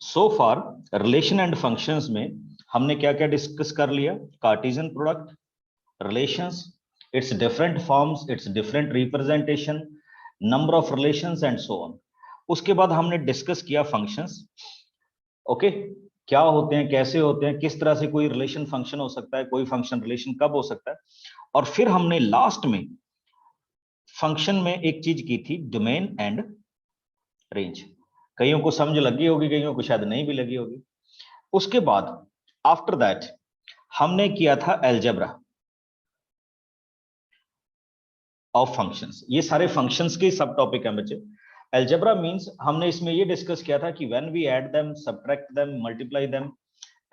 So far relation and functions में हमने क्या क्या डिस्कस कर लिया? Cartesian product, relations, it's different forms, it's different representation, number of relations and so on. उसके बाद हमने डिस्कस किया फंक्शंस। ओके, क्या होते हैं, कैसे होते हैं, किस तरह से कोई रिलेशन फंक्शन हो सकता है, कोई फंक्शन रिलेशन कब हो सकता है। और फिर हमने लास्ट में फंक्शन में एक चीज की थी, डोमेन एंड रेंज। कईयों को समझ लगी होगी, कईयों को शायद नहीं भी लगी होगी। उसके बाद आफ्टर दैट हमने किया था एल्जेब्रा ऑफ फंक्शंस। ये सारे फंक्शंस के सब टॉपिक हैं बच्चे। एल्जेब्रा मींस हमने इसमें ये डिस्कस किया था कि when we add them, subtract them, multiply them,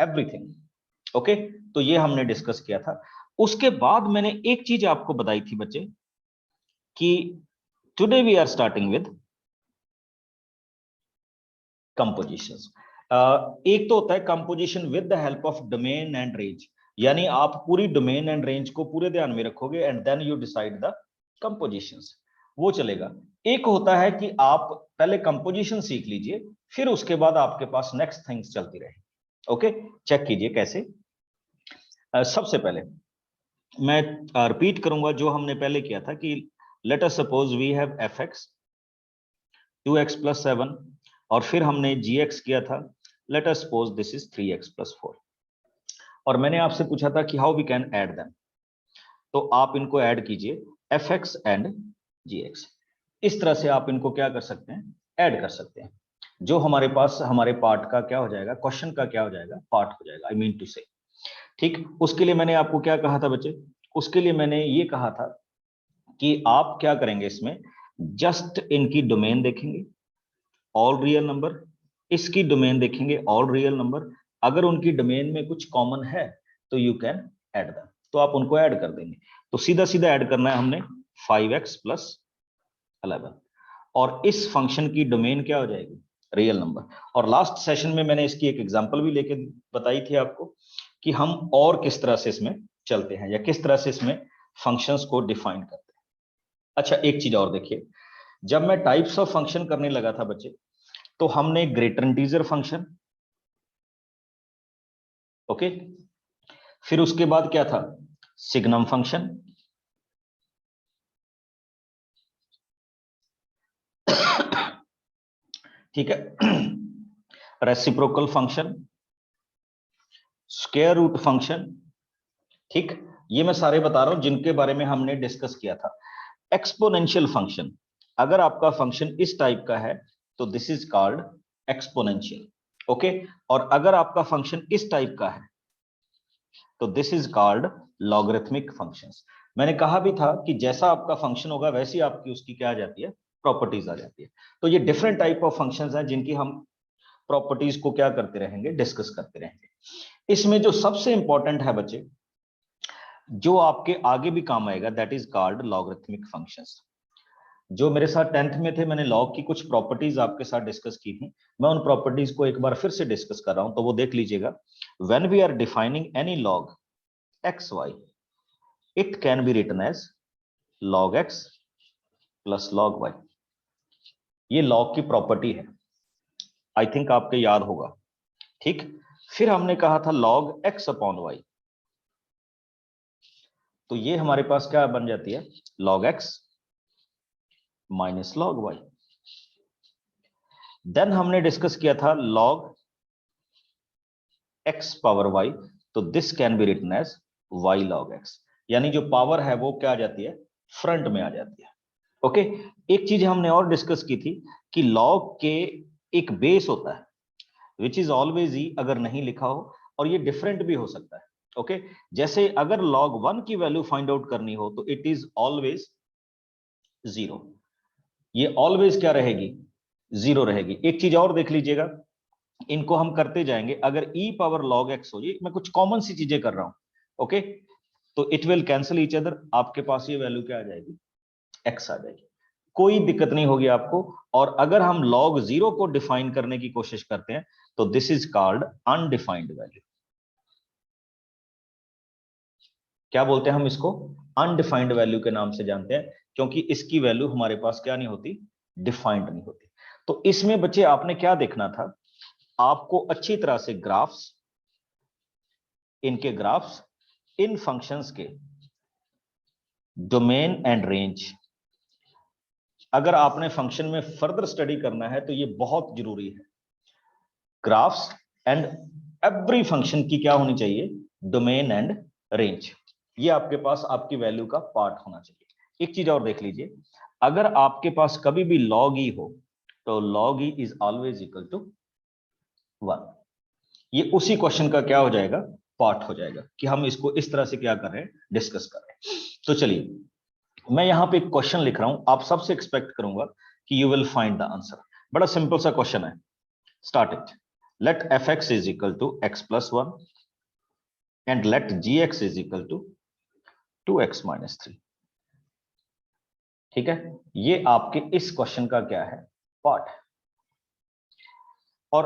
everything. Okay, तो ये हमने डिस्कस किया था। उसके बाद मैंने एक चीज आपको बताई थी बच्चे कि today we are starting with compositions. एक तो होता है composition with the help of domain and range, यानी आप पूरी डोमेन एंड रेंज को पूरे ध्यान में रखोगे and then you decide the compositions, वो चलेगा। एक होता है कि आप पहले कंपोजिशन सीख लीजिए, फिर उसके बाद आपके पास नेक्स्ट थिंग्स चलती रहे। ओके, चेक कीजिए कैसे। सबसे पहले मैं रिपीट करूंगा जो हमने पहले किया था कि let us suppose we have F X 2x + 7 और फिर हमने gx किया था, let us suppose this is 3x + 4। और मैंने आपसे पूछा था कि how we can add them, तो आप इनको ऐड कीजिए, fx एंड gx। इस तरह से आप इनको क्या कर सकते हैं, ऐड कर सकते हैं। जो हमारे पास हमारे पार्ट का क्या हो जाएगा, क्वेश्चन का क्या हो जाएगा, पार्ट हो जाएगा, आई मीन टू से। ठीक, उसके लिए मैंने आपको क्या कहा था बच्चे? उसके लिए मैंने ये कहा था कि आप क्या करेंगे, इसमें जस्ट इनकी डोमेन देखेंगे, ऑल रियल नंबर, इसकी डोमेन देखेंगे, ऑल रियल नंबर। अगर उनकी डोमेन में कुछ कॉमन है तो यू कैन ऐड दैम, तो आप उनको ऐड कर देंगे। तो सीधा सीधा ऐड करना है हमने 5x + 11, और इस फंक्शन की डोमेन क्या हो जाएगी, रियल नंबर। और लास्ट सेशन में मैंने इसकी एक एग्जांपल भी लेके बताई थी आपको कि हम और किस तरह से इसमें चलते हैं या किस तरह से इसमें फंक्शंस को डिफाइन करते हैं। अच्छा, एक चीज और देखिए, जब मैं टाइप्स ऑफ फंक्शन करने लगा था बच्चे, तो हमने ग्रेटर इंटीजर फंक्शन, ओके, फिर उसके बाद क्या था, सिग्नम फंक्शन, ठीक है, reciprocal function, square root function. ठीक, ये मैं सारे बता रहा हूं जिनके बारे में हमने डिस्कस किया था। एक्सपोनेंशियल फंक्शन, अगर आपका फंक्शन इस टाइप का है तो this is called exponential. Okay, और अगर आपका फंक्शन इस टाइप का है तो this is called logarithmic functions. मैंने कहा भी था कि जैसा आपका फंक्शन होगा वैसी आपकी उसकी क्या आ जाती है, प्रॉपर्टीज आ जाती है। तो ये डिफरेंट टाइप ऑफ फंक्शंस हैं जिनकी हम प्रॉपर्टीज को क्या करते रहेंगे, डिस्कस करते रहेंगे। इसमें जो सबसे इंपॉर्टेंट है बच्चे, जो आपके आगे भी काम आएगा, that is called logarithmic functions. जो मेरे साथ 10th में थे, मैंने लॉग की कुछ प्रॉपर्टीज आपके साथ डिस्कस की थी, मैं उन प्रॉपर्टीज को एक बार फिर से डिस्कस कर रहा हूं, तो वो देख लीजिएगा। When we are defining any log X Y, it can be written as log x + log y। ये लॉग की प्रॉपर्टी है, आई थिंक आपके याद होगा। ठीक, फिर हमने कहा था log x/y, तो ये हमारे पास क्या बन जाती है, log x - log y। Then हमने डिस्कस किया था log x⁻y, तो this can be written as y log x, यानी जो पावर है वो क्या आ जाती है, फ्रंट में आ जाती है। ओके, एक चीज हमने और डिस्कस की थी कि लॉग के एक बेस होता है विच इज ऑलवेज ई, अगर नहीं लिखा हो, और ये डिफरेंट भी हो सकता है। ओके, जैसे अगर log 1 की वैल्यू फाइंड आउट करनी हो तो इट इज ऑलवेज 0, ये ऑलवेज क्या रहेगी, 0 रहेगी। एक चीज और देख लीजिएगा, इनको हम करते जाएंगे, अगर e⁻log x हो, ये मैं कुछ कॉमन सी चीजें कर रहा हूं, ओके, तो it will cancel each other, आपके पास ये वैल्यू क्या आ जाएगी, x आ जाएगी, कोई दिक्कत नहीं होगी आपको। और अगर हम log 0 को डिफाइन करने की कोशिश करते हैं तो this is called undefined value. क्या बोलते हैं हम इसको, अनडिफाइंड वैल्यू के नाम से जानते हैं, क्योंकि इसकी वैल्यू हमारे पास क्या नहीं होती, डिफाइंड नहीं होती। तो इसमें बच्चे आपने क्या देखना था आपको अच्छी तरह से ग्राफ्स, इनके ग्राफ्स, इन फंक्शंस के डोमेन एंड रेंज, अगर आपने फंक्शन में फर्दर स्टडी करना है तो ये बहुत जरूरी है। ग्राफ्स एंड एवरी फंक्शन की क्या होनी चाहिए, डोमेन एंड रेंज, ये आपके पास आपकी वैल्यू का पार्ट होना चाहिए। एक चीज और देख लीजिए, अगर आपके पास कभी भी log e हो तो log e is always equal to 1। ये उसी क्वेश्चन का क्या हो जाएगा, पार्ट हो जाएगा, कि हम इसको इस तरह से क्या कर रहे हैं, डिस्कस कर रहे हैं। तो चलिए मैं यहां पे एक क्वेश्चन लिख रहा हूं, आप सबसे एक्सपेक्ट करूंगा कि you will find the answer. बड़ा सिंपल सा क्वेश्चन है, start it. Let fx is equal to x plus 1 and let gx is equal to 2x minus 3। ठीक है, ये आपके इस क्वेश्चन का क्या है, पार्ट है। और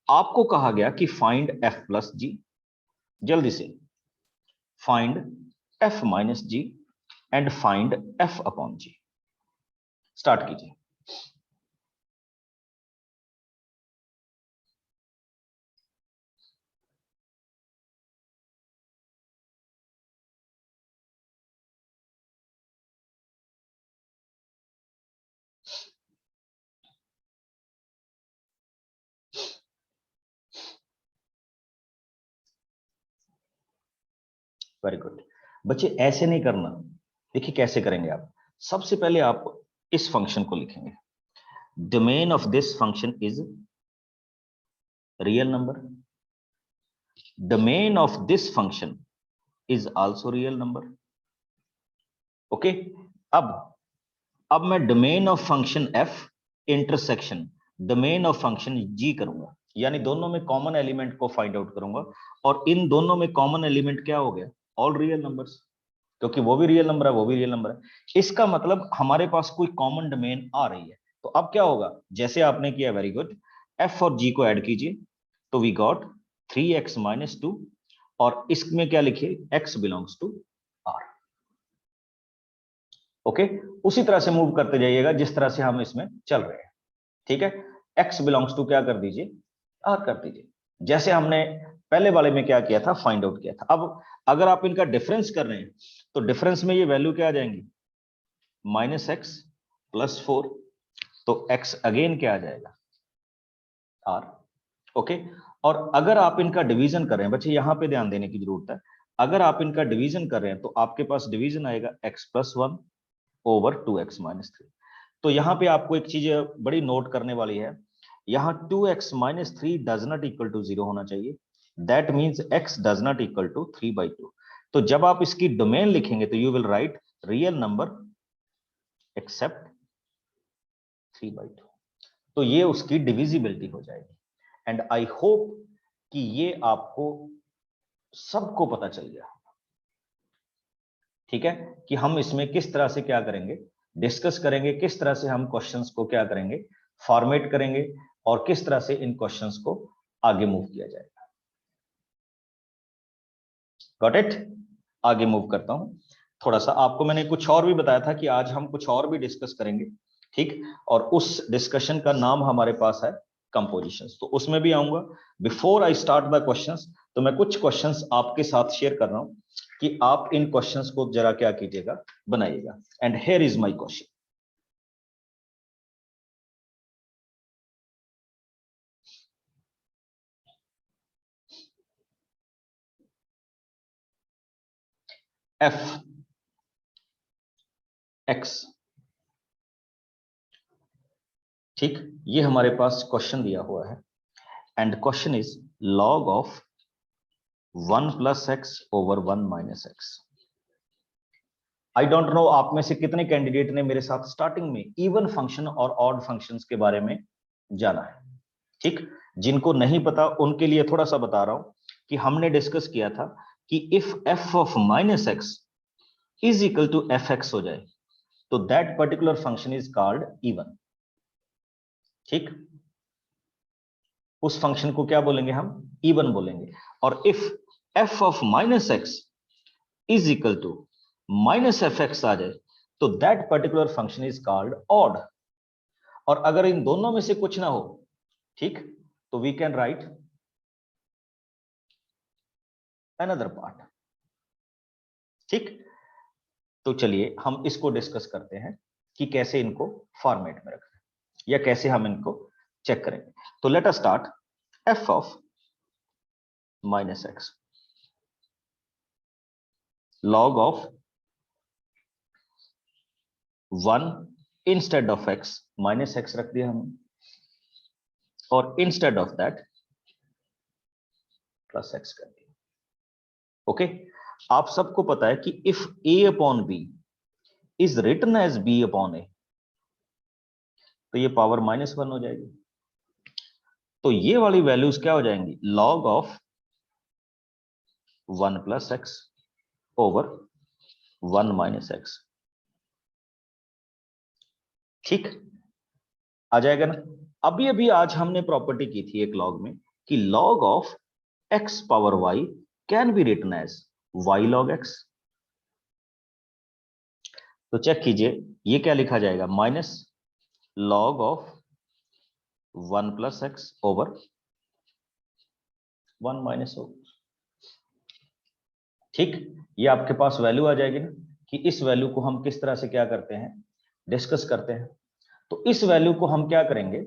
आपको कहा गया कि फाइंड f प्लस g, जल्दी से find f minus g and find f upon g। Start कीजिए। वेरी गुड बच्चे, ऐसे नहीं करना। देखिए कैसे करेंगे आप, सबसे पहले आप इस फंक्शन को लिखेंगे, domain of this function is real number, domain of this function is also real number. Okay, अब मैं domain of function f intersection domain of function g करूंगा, यानी दोनों में कॉमन एलिमेंट को फाइंड आउट करूंगा, और इन दोनों में कॉमन एलिमेंट क्या हो गया, ऑल रियल नंबर्स, क्योंकि वो भी रियल नंबर है, वो भी रियल नंबर है। इसका मतलब हमारे पास कोई कॉमन डोमेन आ रही है। तो अब क्या होगा, जैसे आपने किया, वेरी गुड, f और g को ऐड कीजिए, तो वी गॉट 3x माइनस 2, और इसमें क्या लिखिए, x belongs to r। Okay, उसी तरह से मूव करते जाइएगा जिस तरह से हम इसमें चल रहे हैं। ठीक है, x बिलोंग्स टू क्या कर दीजिए, r कर दीजिए, जैसे हमने पहले वाले में क्या किया था, फाइंड आउट किया था। अब अगर आप इनका डिफरेंस कर रहे हैं तो डिफरेंस में ये वैल्यू क्या आ जाएंगी, माइनस एक्स प्लस 4, तो x अगेन क्या आ जाएगा, r। ओके, और अगर आप इनका डिवीजन कर रहे हैं, बच्चे यहां पे ध्यान देने की जरूरत है, अगर आप इनका डिवीजन कर रहे हैं तो आपके पास डिवीजन आएगा x plus 1 over 2x minus 3। तो यहां पे आपको एक चीज बड़ी नोट करने वाली है, यहां 2x minus 3 does not equal to 0 होना चाहिए, that means x does not equal to 3/2। तो जब आप इसकी डोमेन लिखेंगे तो you will write real number except 3/2, तो ये उसकी डिविजिबिलिटी हो जाएगी। एंड आई होप कि ये आपको सबको पता चल गया, ठीक है, कि हम इसमें किस तरह से क्या करेंगे, डिस्कस करेंगे, किस तरह से हम क्वेश्चंस को क्या करेंगे, फॉर्मेट करेंगे, और किस तरह से इन क्वेश्चंस को आगे मूव किया जाएगा। गॉट इट, आगे मूव करता हूं। थोड़ा सा आपको मैंने कुछ और भी बताया था कि आज हम कुछ और भी डिस्कस करेंगे, ठीक, और उस डिस्कशन का नाम हमारे पास है कंपोजिशंस, तो उसमें भी आऊंगा। Before I start the questions, तो मैं कुछ क्वेश्चंस आपके साथ शेयर कर रहा हूं कि आप इन क्वेश्चंस को जरा क्या कीजिएगा, बनाइएगा। And here is my question, F x, ठीक, ये हमारे पास क्वेश्चन दिया हुआ है, and question is log of 1 plus X over 1 minus x. I don't know आप में से कितने कैंडिडेट ने मेरे साथ स्टार्टिंग में इवन फंक्शन और ऑड फंक्शंस के बारे में जाना है, ठीक। जिनको नहीं पता उनके लिए थोड़ा सा बता रहा हूं कि हमने डिस्कस किया था कि if f of minus x is equal to F X हो जाए तो that particular function is called even, ठीक। उस फंक्शन को क्या बोलेंगे हम, इवन बोलेंगे। और if f of minus x is equal to minus F x आ जाए तो that particular function is called odd. और अगर इन दोनों में से कुछ ना हो, ठीक, तो we can write another part. ठीक, तो चलिए हम इसको डिस्कस करते हैं कि कैसे इनको फॉर्मेट में रखना है या कैसे हम इनको चेक करेंगे। तो let us start f of minus X log of 1 instead of x, minus X रख दिया हमने, और instead of that plus X कर दिया। ओके, आप सबको पता है कि if a upon b is written as b upon a, तो ये पावर -1 हो जाएगी। तो ये वाली वैल्यूज क्या हो जाएंगी, log of 1 plus X over 1 minus x. ठीक, आ जाएगा ना। अभी अभी आज हमने प्रॉपर्टी की थी एक लॉग में कि log of x power y can be written as y log x। तो चेक कीजिए, ये क्या लिखा जाएगा, minus log of 1 plus X over 1 minus हो। ठीक, ये आपके पास वैल्यू आ जाएगी ना, कि इस वैल्यू को हम किस तरह से क्या करते हैं, डिस्कस करते हैं। तो इस वैल्यू को हम क्या करेंगे,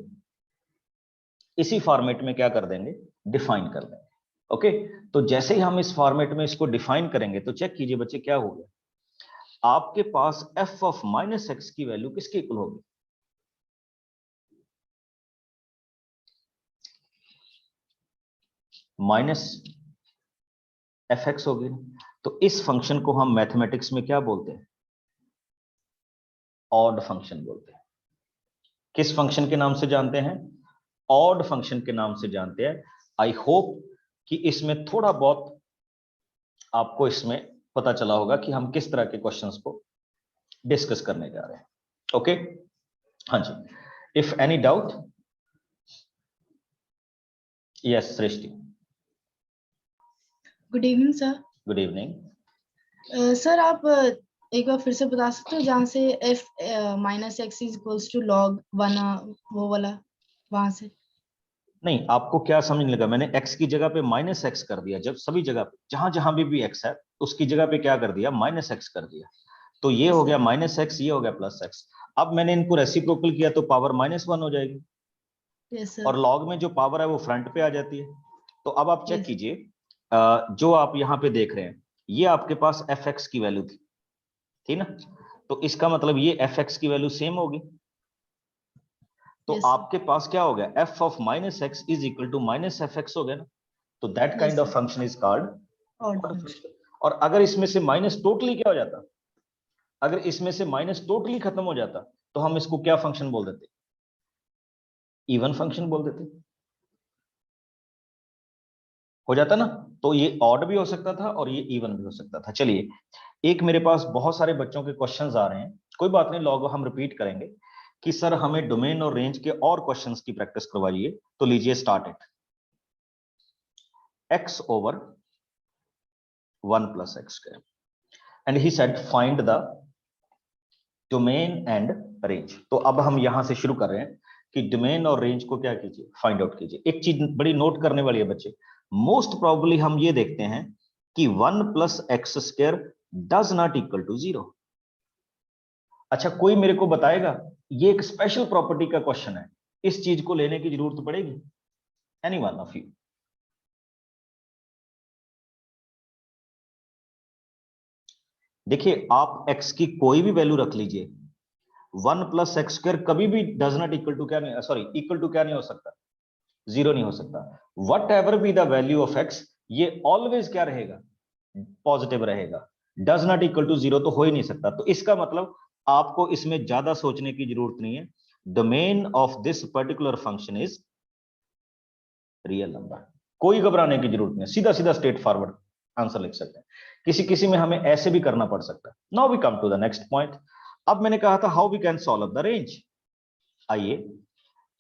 इसी फॉर्मेट में क्या कर देंगे, डिफाइन कर देंगे। ओके, तो जैसे ही हम इस फॉर्मेट में इसको डिफाइन करेंगे, तो चेक कीजिए बच्चे क्या हो गया, आपके पास f ऑफ माइनस एक्स की वैल्यू किसके इक्वल होगी, माइनस एफ एक्स होगी। तो इस फंक्शन को हम मैथमेटिक्स में क्या बोलते हैं, ऑड फंक्शन बोलते हैं। किस फंक्शन के नाम से जानते हैं, ऑड फंक्शन के नाम से जानते हैं। आई होप कि इसमें थोड़ा बहुत आपको इसमें पता चला होगा कि हम किस तरह के क्वेश्चंस को डिस्कस करने जा रहे हैं। ओके, हाँ जी, if any doubt. Yes Srishti, good evening sir. Good evening. Sir आप एक बार फिर से बता सकते हो जहाँ से f minus x is equals to log 1 वो वाला, वहां से। नहीं, आपको क्या समझ नहीं लगा, मैंने x की जगह पे माइनस एक्स कर दिया। जब सभी जगह पे जहां जहां भी x है उसकी जगह पे क्या कर दिया, माइनस एक्स कर दिया। तो ये हो गया माइनस एक्स, ये हो गया प्लस एक्स। अब मैंने इनको रेसिप्रोकल किया तो पावर -1 हो जाएगी। Yes sir. और लॉग में जो पावर है वो फ्रंट पे आ जाती है। तो अब आप चेक Yes. कीजिए, जो आप यहाँ पे देख रहे हैं, ये आपके पास एफ एक्स की वैल्यू थी ना, तो इसका मतलब ये एफ एक्स की वैल्यू सेम होगी। तो Yes, आपके पास क्या हो गया, F of minus x is equal to minus F X हो गया ना। तो that kind of function is called odd odd function. Function. और अगर इसमें से माइनस टोटली क्या हो जाता, अगर इसमें से माइनस टोटली खत्म हो जाता, तो हम इसको क्या फंक्शन बोल देते, इवन फंक्शन बोल देते, हो जाता ना। तो ये ऑड भी हो सकता था और ये इवन भी हो सकता था। चलिए, एक मेरे पास बहुत सारे बच्चों के क्वेश्चंस आ रहे हैं, कोई बात नहीं, लॉग हम रिपीट करेंगे कि सर हमें डोमेन और रेंज के और क्वेश्चंस की प्रैक्टिस करवाइए। तो लीजिए start it, x over 1 plus x square, and he said find the domain and range. तो अब हम यहां से शुरू कर रहे हैं कि डोमेन और रेंज को क्या कीजिए, फाइंड आउट कीजिए। एक चीज बड़ी नोट करने वाली है बच्चे, मोस्ट प्रोबेबली हम ये देखते हैं कि 1 plus x square does not equal to 0। अच्छा, कोई मेरे को बताएगा, ये एक स्पेशल प्रॉपर्टी का क्वेश्चन है, इस चीज को लेने की जरूरत पड़ेगी, एनी वन ऑफ यू? देखिए, आप x की कोई भी वैल्यू रख लीजिए, 1 प्लस एक्स स्क्वायर कभी भी डज नॉट इक्वल टू क्या नहीं, सॉरी, इक्वल टू क्या नहीं हो सकता, 0 नहीं हो सकता। What ever be the value of x, ये ऑलवेज क्या रहेगा, पॉजिटिव रहेगा। डज नॉट इक्वल टू 0 तो हो ही नहीं सकता। तो इसका मतलब आपको इसमें ज्यादा सोचने की जरूरत नहीं है। Domain of this particular function is real number. कोई घबराने की जरूरत नहीं, सीधा सीधा स्ट्रेट फॉरवर्ड आंसर लिख सकते हैं। किसी किसी में हमें ऐसे भी करना पड़ सकता है। Now we come to the next point. अब मैंने कहा था how we can solve the range. आइए,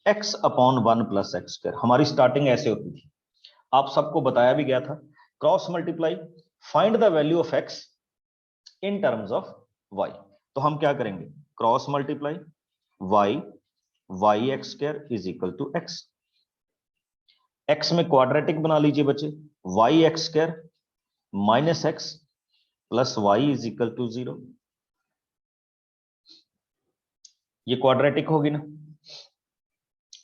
x upon 1 plus x square, हमारी स्टार्टिंग ऐसे होती थी, आप सबको बताया भी गया था, cross multiply, find the value of x in terms of y। तो हम क्या करेंगे, cross multiply y, y X square is equal to x। X में क्वाड्रेटिक बना लीजिए बच्चे, Y X square minus X plus Y is equal to 0, ये quadratic होगी ना।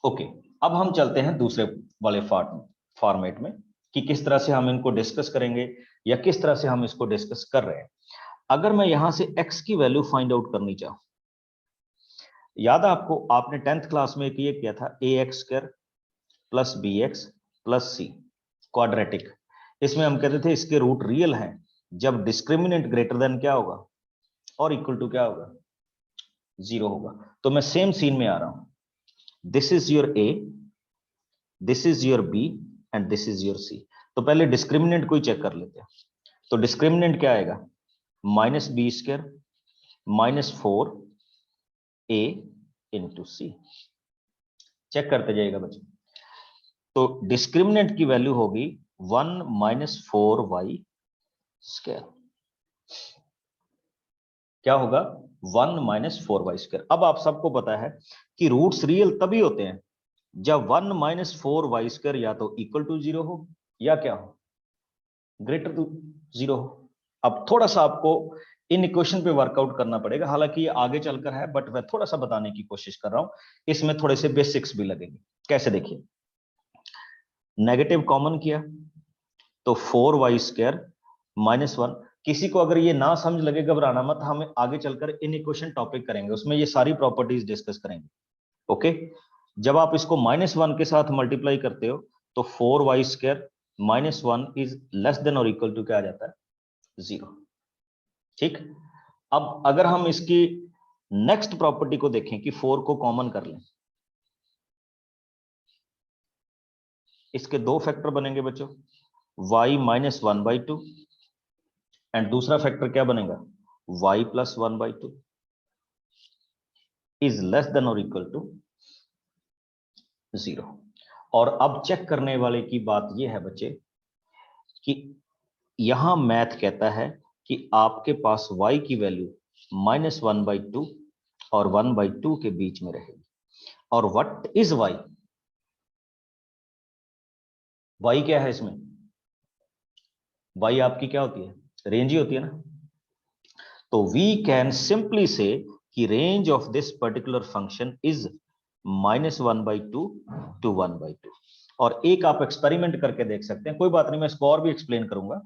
ओके, अब हम चलते हैं दूसरे वाले फॉर्मेट में कि किस तरह से हम इनको डिस्कस करेंगे या किस तरह से हम इसको डिस्कस कर रहे हैं। अगर मैं यहां से x की वैल्यू फाइंड आउट करनी चाहूं, याद है आपको, आपने 10th क्लास में ये किया था a x square plus b x plus c quadratic. इसमें हम कहते थे इसके रूट रियल हैं जब डिस्क्रिमिनेंट ग्रेटर देन क्या होगा और इक्वल टू क्या होगा, 0 होगा। तो मैं सेम सीन में आ रहा हूं, this is your A, this is your B and this is your C. तो पहले डिस्क्रिमिनेंट को ही चेक कर लेते हैं। तो डिस्क्रिमिनेंट क्या आएगा, माइनस बी स्क्वायर माइनस 4 ए इंटू सी। चेक करते जाइएगा बच्चे। तो डिस्क्रिमिनेंट की वैल्यू होगी 1 माइनस 4y स्क्वायर, क्या होगा 1 माइनस 4y स्क्वायर। अब आप सबको पता है कि रूट्स रियल तभी होते हैं जब 1 माइनस 4y स्क्वायर या तो इक्वल टू 0 हो या क्या हो, ग्रेटर टू 0 हो। अब थोड़ा सा आपको इन इक्वेशन पे वर्कआउट करना पड़ेगा, हालांकि ये आगे चलकर है, बट मैं थोड़ा सा बताने की कोशिश कर रहा हूं। इसमें थोड़े से बेसिक्स भी लगेंगे। कैसे, देखिए, नेगेटिव कॉमन किया तो 4y स्क्वायर माइनस 1। किसी को अगर ये ना समझ लगे, घबराना मत, हम आगे चलकर इन इक्वेशन टॉपिक करेंगे, उसमें ये सारी प्रॉपर्टीज डिस्कस करेंगे। ओके, जब आप इसको -1 के साथ मल्टीप्लाई करते हो तो 4y square minus 1 is less than और इक्वल टू क्या आ जाता है, 0। ठीक, अब अगर हम इसकी नेक्स्ट प्रॉपर्टी को देखें कि 4 को कॉमन कर लें, इसके दो फैक्टर बनेंगे बच्चों, y माइनस 1/2 एंड दूसरा फैक्टर क्या बनेगा, y plus 1/2 is less than और इक्वल टू 0। और अब चेक करने वाले की बात यह है बच्चे कि यहां मैथ कहता है कि आपके पास y की वैल्यू -1/2 और 1/2 के बीच में रहेगी। और व्हाट इज y, y क्या है इसमें, y आपकी क्या होती है, रेंज ही होती है ना। तो वी कैन सिंपली से कि range of this particular function is -1/2 to 1/2। और एक आप एक्सपेरिमेंट करके देख सकते हैं, कोई बात नहीं, मैं इसको और भी एक्सप्लेन करूंगा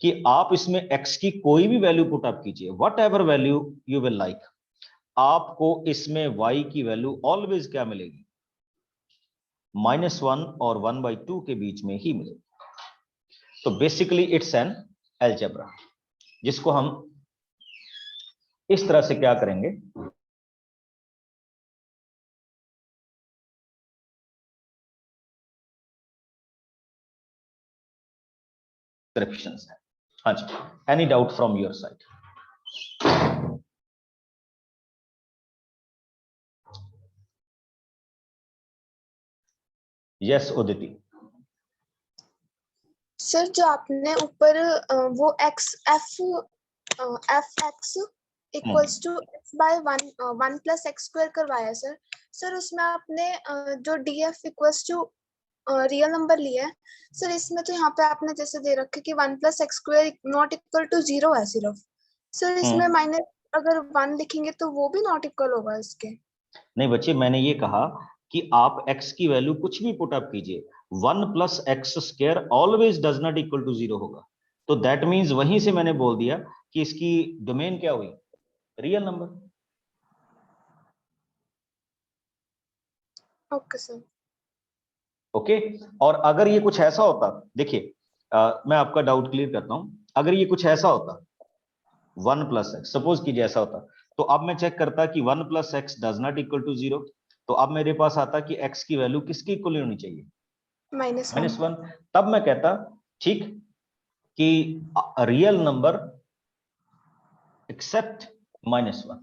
कि आप इसमें x की कोई भी वैल्यू पुट अप कीजिए, what ever value you will like, आपको इसमें y की वैल्यू ऑलवेज क्या मिलेगी, -1 और 1/2 के बीच में ही मिलेगी। तो बेसिकली इट्स एन अलजेब्रा, जिसको हम इस तरह से क्या करेंगे, डिस्क्रिप्शंस है। हाँ जी, any doubt from your side? Yes Uditi. Sir जो आपने ऊपर वो x f x equals to x by 1 plus x square करवाया सर। सर उसमें आपने जो D f equals to real number लिया है सर, इसमें तो यहाँ पे आपने जैसे दे रखे कि 1 plus x square not equal to 0 है सिर्फ। सर इसमें माइनस अगर 1 लिखेंगे तो वो भी नॉट इक्वल होगा इसके। नहीं बच्चे, मैंने ये कहा कि आप x की वैल्यू कुछ भी पुट अप कीजिए, 1 plus x square always does not equal to 0 होगा। तो दैट मींस वहीं से मैंने बोल दिया कि इसकी डोमेन क्या हुई, real number. Okay sir. Okay, और अगर ये कुछ ऐसा होता, देखिए मैं आपका डाउट क्लियर करता हूं, अगर ये कुछ ऐसा होता 1 प्लस एक्स, सपोज कीजिए ऐसा होता, तो अब मैं चेक करता कि 1 plus X does not equal to 0, तो अब मेरे पास आता कि x की वैल्यू किसकी इक्वल होनी चाहिए, -1। तब मैं कहता ठीक कि रियल नंबर एक्सेप्ट -1,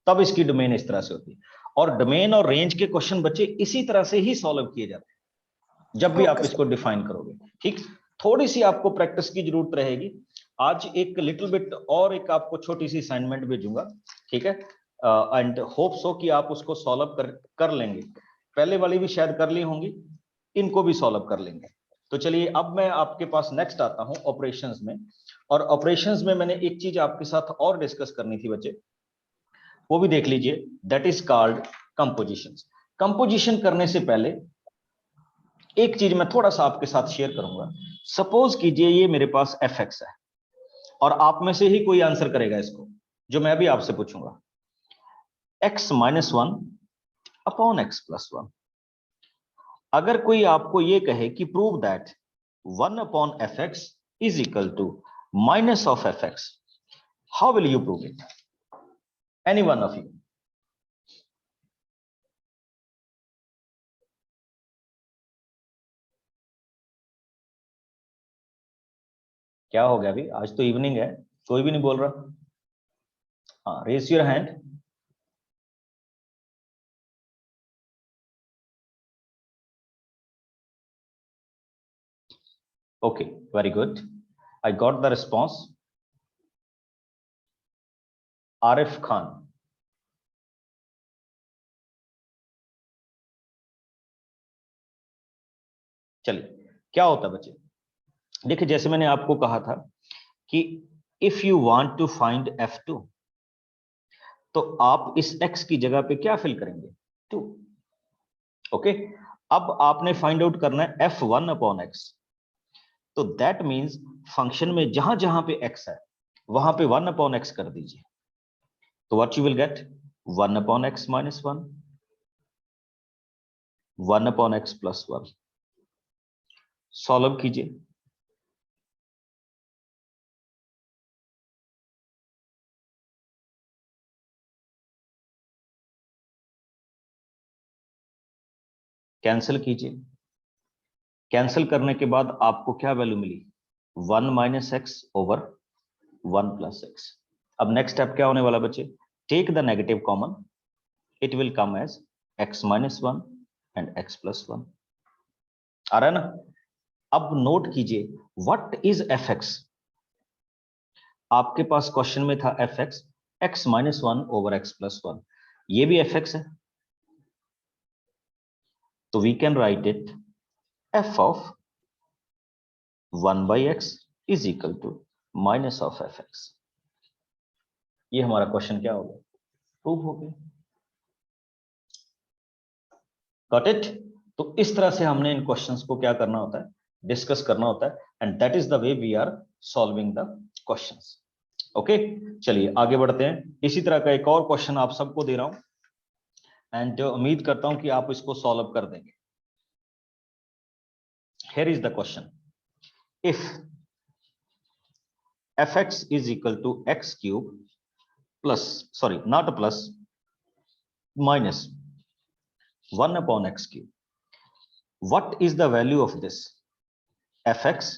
तब इसकी डोमेन इस तरह से होती है। और डोमेन और रेंज के क्वेश्चन बच्चे इसी तरह से ही सॉल्व किए जाते हैं जब भी आप इसको डिफाइन करोगे। ठीक, थोड़ी सी आपको प्रैक्टिस की जरूरत रहेगी। आज एक लिटिल बिट और एक आपको छोटी सी असाइनमेंट भेजूंगा, ठीक है, एंड होप सो कि आप उसको सॉल्व कर लेंगे। पहले वाली भी शायद कर ली होंगी, इनको भी सॉल्व कर लेंगे। तो चलिए अब मैं आपके पास नेक्स्ट आता हूं ऑपरेशंस में, और ऑपरेशंस में मैंने एक चीज आपके साथ और डिस्कस करनी थी बच्चे, वो भी देख लीजिए, that is called compositions. Composition करने से पहले एक चीज मैं थोड़ा सा आपके साथ शेयर करूंगा। सपोज कीजिए ये मेरे पास एफ एक्स है, और आप में से ही कोई आंसर करेगा इसको, जो मैं भी आपसे पूछूंगा, x minus one upon X plus one. अगर कोई आपको ये कहे कि prove that one upon F X is equal to minus of F X, how will you prove it? Any one of you? क्या हो गया अभी? आज तो इवनिंग है, कोई भी नहीं बोल रहा। हाँ, raise your hand. Okay, very good, I got the response. Arif Khan. चलिए, क्या होता है बच्चे, देखिए जैसे मैंने आपको कहा था कि if you want to find f2, तो आप इस x की जगह पे क्या फिल करेंगे? 2। ओके, अब आपने फाइंड आउट करना है f1 अपॉन x, तो दैट मींस फंक्शन में जहां जहां पे x है वहां पे 1 अपॉन x कर दीजिए, तो what you will get? 1 upon x minus 1, 1 upon x plus 1। Solve कीजिए। कैंसिल कीजिए। कैंसिल करने के बाद आपको क्या वैल्यू मिली? 1 minus X over 1 plus X. अब नेक्स्ट स्टेप क्या होने वाला बच्चे? Take the negative common, it will come as x minus 1 and x plus 1। आ रहा है ना? अब नोट कीजिए, व्हाट इज एफ एक्स? आपके पास क्वेश्चन में था F X, X minus 1 over X plus 1, ये भी एफ एक्स है, तो we can write it F of 1 by X is equal to minus of F X. ये हमारा क्वेश्चन क्या हो गया? प्रूव हो गया। Got it? तो इस तरह से हमने इन क्वेश्चंस को क्या करना होता है? डिस्कस करना होता है, and that is the way we are solving the questions. Okay, चलिए आगे बढ़ते हैं। इसी तरह का एक और क्वेश्चन आप सबको दे रहा हूं, एंड उम्मीद करता हूं कि आप इसको सॉल्व कर देंगे। Here is the question, if fx is equal to x cube plus, sorry, not plus, minus 1 upon x cube, what is the value of this fx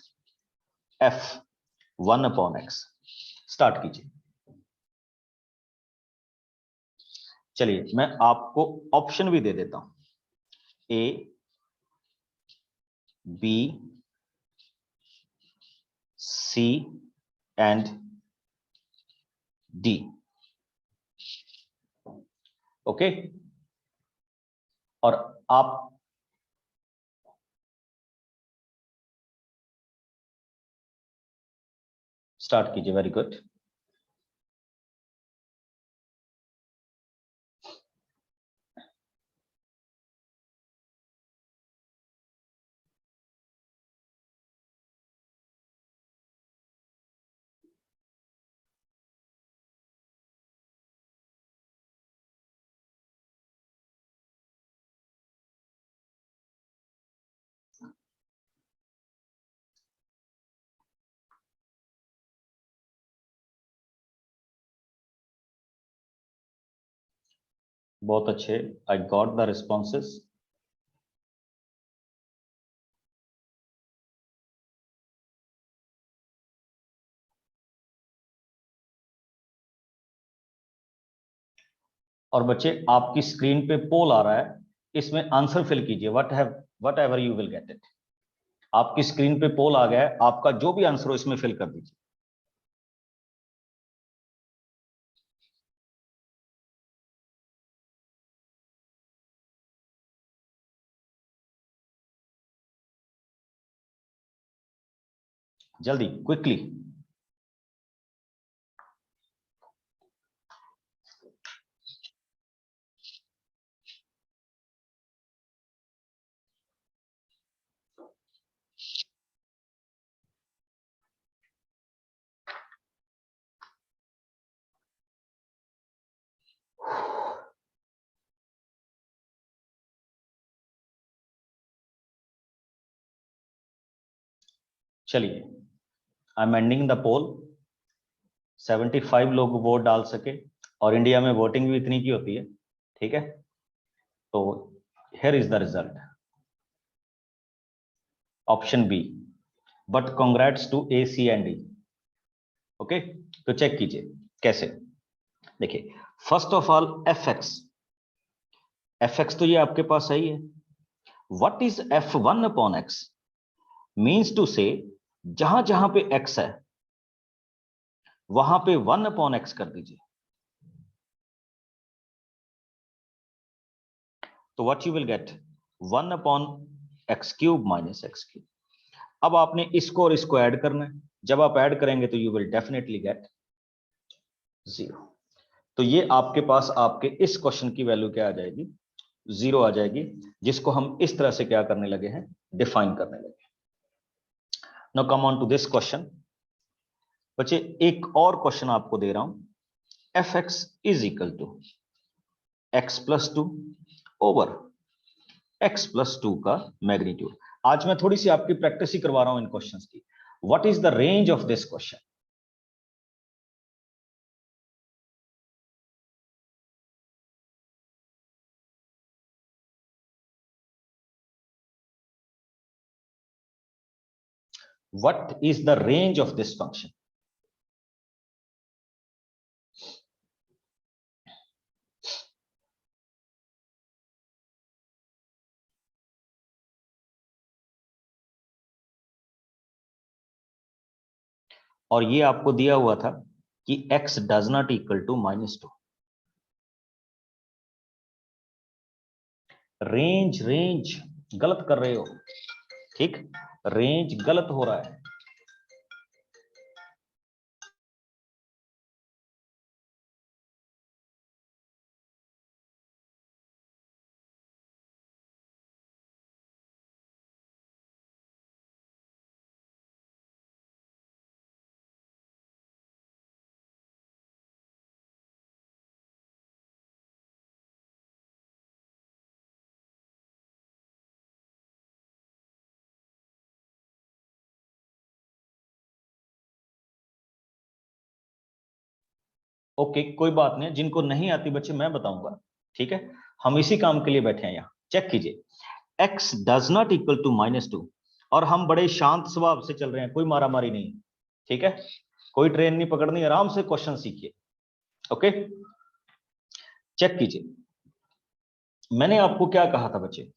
f 1 upon x? Start कीजिए। चलिए मैं आपको option भी दे देता हूं, A, B, C and D. Okay, और आप स्टार्ट कीजिए। Very good. बहुत अच्छे, आई गॉट द रिस्पॉन्सेस। और बच्चे आपकी स्क्रीन पे पोल आ रहा है, इसमें आंसर फिल कीजिए, what ever you will get it. आपकी स्क्रीन पे पोल आ गया है, आपका जो भी आंसर हो इसमें फिल कर दीजिए। जल्दी क्विकली। चलिए, आई एम एंडिंग द पोल। 75 लोग वोट डाल सके, और इंडिया में वोटिंग भी इतनी की होती है, ठीक है। तो here is the result, option B, but congrats to A, C and D. Okay, तो चेक कीजिए कैसे। देखिए, first of all F X तो ये आपके पास सही है। What is f1 upon X? Means to से जहां जहां पे x है वहां पे 1 अपॉन एक्स कर दीजिए। तो what you will get 1 upon x cube minus x cube. अब आपने इसको और इसको ऐड करना है। जब आप ऐड करेंगे तो यू विल डेफिनेटली गेट 0। तो ये आपके पास आपके इस क्वेश्चन की वैल्यू क्या आ जाएगी? 0 आ जाएगी, जिसको हम इस तरह से क्या करने लगे हैं? डिफाइन करने लगे। Now come on to this question. बच्चे, एक और क्वेश्चन आपको दे रहा हूं। F X is equal to X plus 2 over X plus 2 का मैग्नीट्यूड। आज मैं थोड़ी सी आपकी प्रैक्टिस ही करवा रहा हूं इन क्वेश्चंस की। What is the range of this question? What is the range of this function? और ये आपको दिया हुआ था कि x does not equal to -2। Range गलत कर रहे हो, ठीक? रेंज गलत हो रहा है। ओके, कोई बात नहीं, जिनको नहीं आती बच्चे मैं बताऊंगा, ठीक है। हम इसी काम के लिए बैठे हैं यहाँ। चेक कीजिए, x does not equal to -2, और हम बड़े शांत स्वभाव से चल रहे हैं, कोई मारामारी नहीं, ठीक है। कोई ट्रेन नहीं पकड़नी, आराम से क्वेश्चन सीखिए। ओके, चेक कीजिए, मैंने आपको क्या कहा था बच्चे।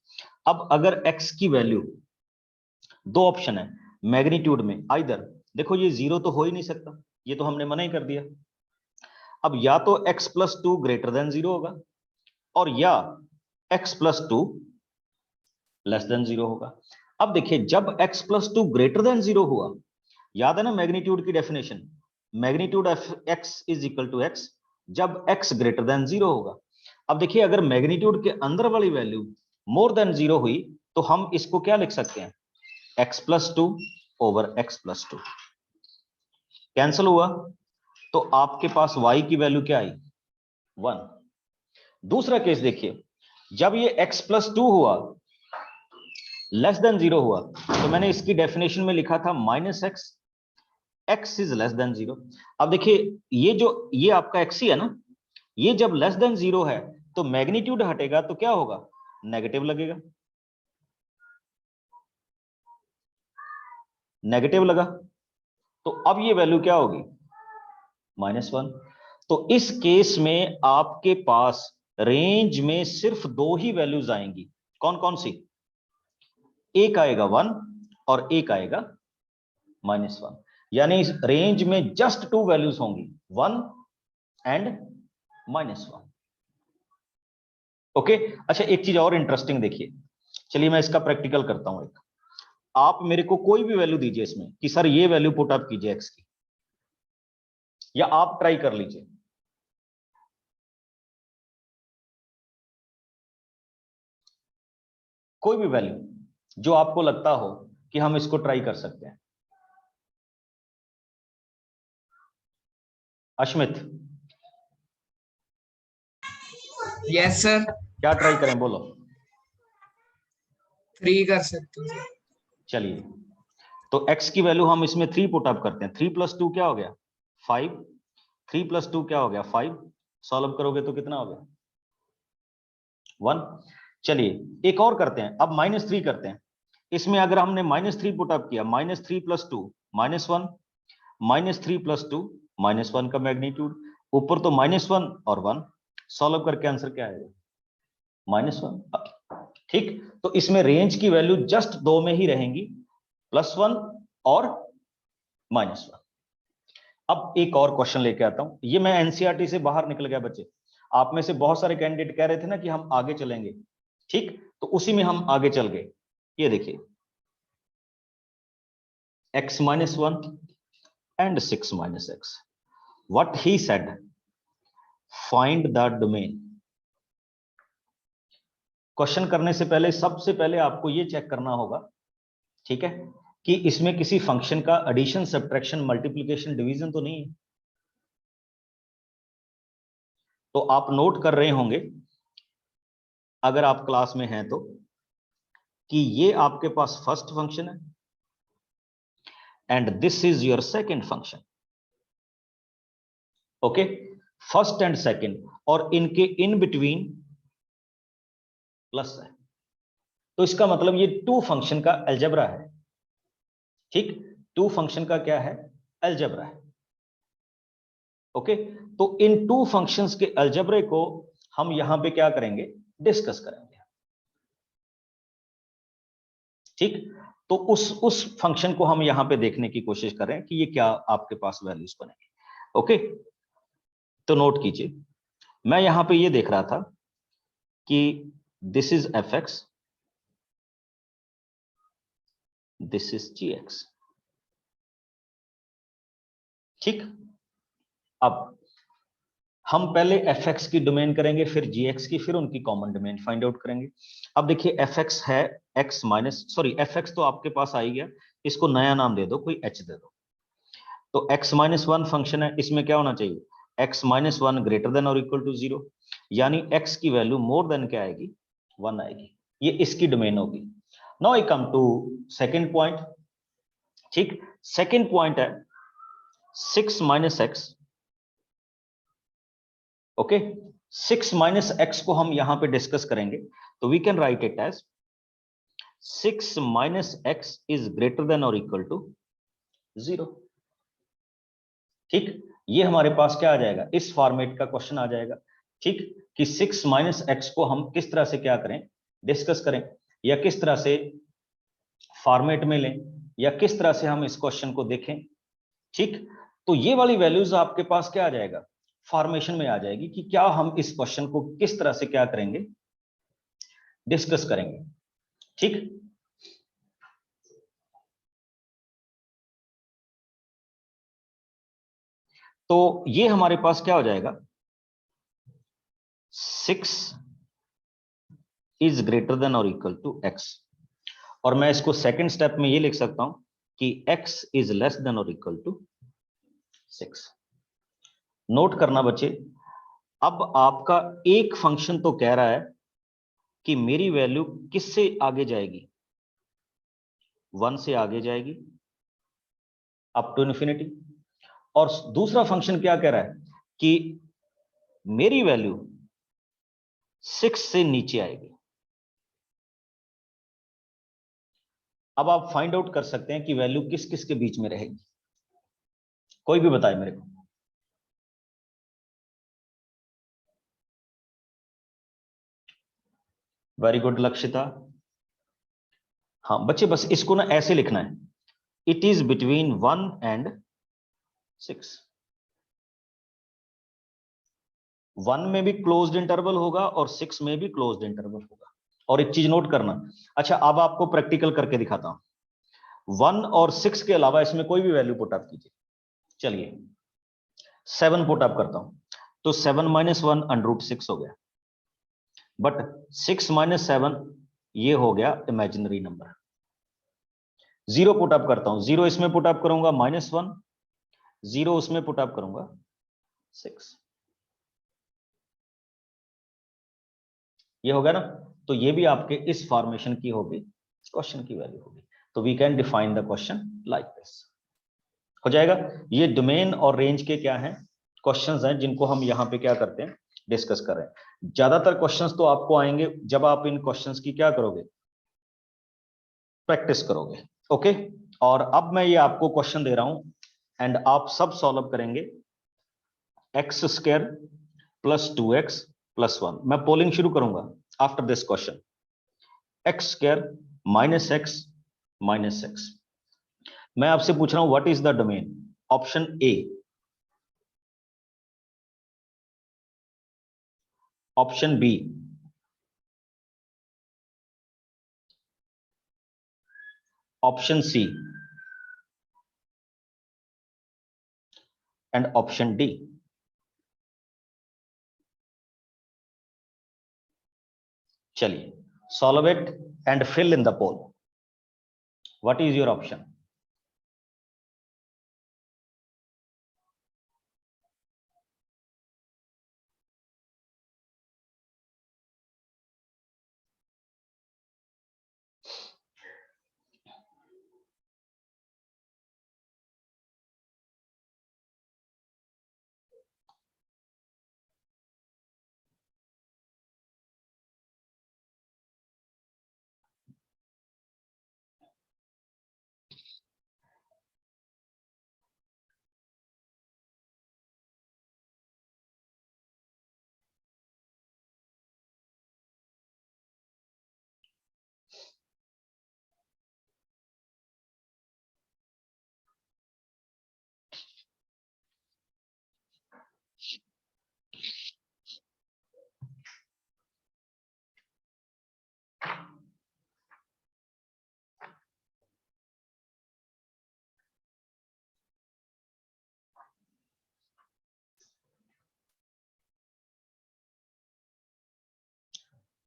अब अगर x की वैल्यू, दो ऑप्शन है मैग्नीट्यूड में, आइदर, देखो ये 0 तो हो ही नहीं सकता, ये तो हमने मना ही कर दिया। अब या तो x प्लस 2 ग्रेटर देन 0 होगा, और या x प्लस 2 लेस देन 0 होगा। अब देखिए, जब x प्लस 2 ग्रेटर देन 0 हुआ, याद है ना मैग्नीट्यूड की definition, magnitude of x is equal to x जब x ग्रेटर देन 0 होगा। अब देखिए, अगर मैग्नीट्यूड के अंदर वाली वैल्यू मोर देन 0 हुई तो हम इसको क्या लिख सकते हैं? x plus 2 over x plus 2। Cancel हुआ तो आपके पास y की वैल्यू क्या आई? 1। दूसरा केस देखिए, जब ये x प्लस 2 हुआ, लेस देन 0 हुआ, तो मैंने इसकी डेफिनेशन में लिखा था -x, x is less then 0। अब देखिए, ये आपका x ही है ना, ये जब लेस देन 0 है तो मैग्नीट्यूड हटेगा तो क्या होगा? नेगेटिव लगेगा, नेगेटिव लगा, तो अब ये वैल्यू क्या होगी? -1। तो इस केस में आपके पास रेंज में सिर्फ दो ही वैल्यूज आएंगी। कौन कौन सी? एक आएगा 1 और एक आएगा -1, यानी इस रेंज में जस्ट 2 वैल्यूज होंगी, 1 एंड -1। ओके, अच्छा एक चीज और इंटरेस्टिंग देखिए, चलिए मैं इसका प्रैक्टिकल करता हूं एक। आप मेरे को कोई भी वैल्यू दीजिए इसमें कि सर ये वैल्यू पुट अप कीजिए एक्स की, या आप ट्राई कर लीजिए। कोई भी वैल्यू जो आपको लगता हो कि हम इसको ट्राई कर सकते हैं। अश्मित, यस सर, क्या ट्राई करें बोलो। 3 कर सकते हो सर। चलिए, तो x की वैल्यू हम इसमें 3 पुट अप करते हैं। 3 + 2 क्या हो गया 5, 3 + 2 क्या हो गया 5, सॉल्व करोगे तो कितना हो गया 1। चलिए एक और करते हैं, अब -3 करते हैं। इसमें अगर हमने -3 पुट अप किया, -3 + 2 -1, -3 + 2 -1 का मैग्नीट्यूड, ऊपर तो -1 और 1, सॉल्व करके आंसर क्या आएगा -1। ठीक, तो इसमें रेंज की वैल्यू जस्ट 2 में ही रहेंगी, +1 और -1। अब एक और क्वेश्चन लेके आता हूं, ये मैं एनसीईआरटी से बाहर निकल गया बच्चे। आप में से बहुत सारे कैंडिडेट कह रहे थे ना कि हम आगे चलेंगे, ठीक, तो उसी में हम आगे चल गए। ये देखिए x - 1 and 6 - x, what he said, find the domain। Question करने से पहले सबसे पहले आपको ये चेक करना होगा, ठीक है, कि इसमें किसी फंक्शन का एडिशन, सब्ट्रैक्शन, मल्टीप्लिकेशन, डिवीजन तो नहीं है। तो आप नोट कर रहे होंगे अगर आप क्लास में हैं तो, कि ये आपके पास फर्स्ट फंक्शन है and this is your second function. Okay, first and second, और इनके इन बिटवीन प्लस है, तो इसका मतलब ये 2 फंक्शन का अलजेब्रा है। ठीक, 2 फंक्शन का क्या है अलजेब्रा है। ओके, तो इन 2 फंक्शंस के अलजेब्रे को हम यहां पे क्या करेंगे, डिस्कस करेंगे। ठीक, तो उस फंक्शन को हम यहां पे देखने की कोशिश कर रहे हैं कि ये क्या आपके पास वैल्यूज बनेगी। ओके, तो नोट कीजिए, मैं यहां पे ये देख रहा था कि this is fx, this is gx। ठीक, अब हम पहले fx की डोमेन करेंगे, फिर gx की, फिर उनकी कॉमन डोमेन फाइंड आउट करेंगे। अब देखिए fx है fx तो आपके पास आ ही गया, इसको नया नाम दे दो, कोई h दे दो। तो x - 1 फंक्शन है, इसमें क्या होना चाहिए x - 1 ग्रेटर देन और इक्वल टू 0, यानी x की वैल्यू मोर देन क्या आएगी 1 आएगी, ये इसकी डोमेन होगी। Now I come to second point. ठीक, सेकंड पॉइंट है 6 - x। ओके, 6 - x को हम यहां पे डिस्कस करेंगे, तो we can write it as 6 - x is greater than और इक्वल टू 0। ठीक, ये हमारे पास क्या आ जाएगा, इस फॉर्मेट का क्वेश्चन आ जाएगा। ठीक, कि 6 - x को हम किस तरह से क्या करें, डिस्कस करें, या किस तरह से फॉर्मेट में लें, या किस तरह से हम इस क्वेश्चन को देखें। ठीक, तो ये वाली वैल्यूज आपके पास क्या आ जाएगा, फॉर्मेशन में आ जाएगी कि क्या हम इस क्वेश्चन को किस तरह से क्या करेंगे, डिस्कस करेंगे। ठीक, तो ये हमारे पास क्या हो जाएगा, 6 इज ग्रेटर देन और इक्वल टू x, और मैं इसको सेकंड स्टेप में ये लिख सकता हूं कि x इज लेस देन और इक्वल टू 6। नोट करना बच्चे, अब आपका एक फंक्शन तो कह रहा है कि मेरी वैल्यू किससे आगे जाएगी, 1 से आगे जाएगी अप टू इन्फिनिटी, और दूसरा फंक्शन क्या कह रहा है कि मेरी वैल्यू 6 से नीचे आएगी। अब आप फाइंड आउट कर सकते हैं कि वैल्यू किस किस के बीच में रहेगी, कोई भी बताए मेरे को। Very good Lakshita. हाँ बच्चे, बस इसको ना ऐसे लिखना है, इट इज बिटवीन 1 and 6। 1 में भी क्लोज्ड इंटरवल होगा और 6 में भी क्लोज्ड इंटरवल होगा। और एक चीज नोट करना, अच्छा अब आपको प्रैक्टिकल करके दिखाता हूं। 1 और 6 के अलावा इसमें कोई भी वैल्यू पुट अप कीजिए। चलिए 7 पुट अप करता हूं, तो 7 - 1 √6 हो गया, बट 6 - 7 ये हो गया इमेजिनरी नंबर। 0 पुट अप करता हूं, 0 इसमें पुट अप करूंगा -1, 0 उसमें पुट अप करूंगा 6, ये हो गया ना। तो ये भी आपके इस फॉर्मेशन की होगी, क्वेश्चन की वैल्यू होगी। तो we can define the question like this, हो जाएगा। ये डोमेन और रेंज के क्या हैं, क्वेश्चंस हैं जिनको हम यहाँ पे क्या करते हैं, डिस्कस कर रहे हैं। ज्यादातर क्वेश्चंस तो आपको आएंगे जब आप इन क्वेश्चंस की क्या करोगे, प्रैक्टिस करोगे। ओके, और अब मैं ये आपको क्वेश्चन दे रहा हूं एंड आप सब सॉल्व करेंगे। x² + 2x + 1, मैं पोलिंग शुरू करूंगा after this question. x² - x - x, मैं आपसे पूछ रहा हूं what is the domain. Option A, option B, option C and option D. चलिए solve it and fill in the poll. What is your option?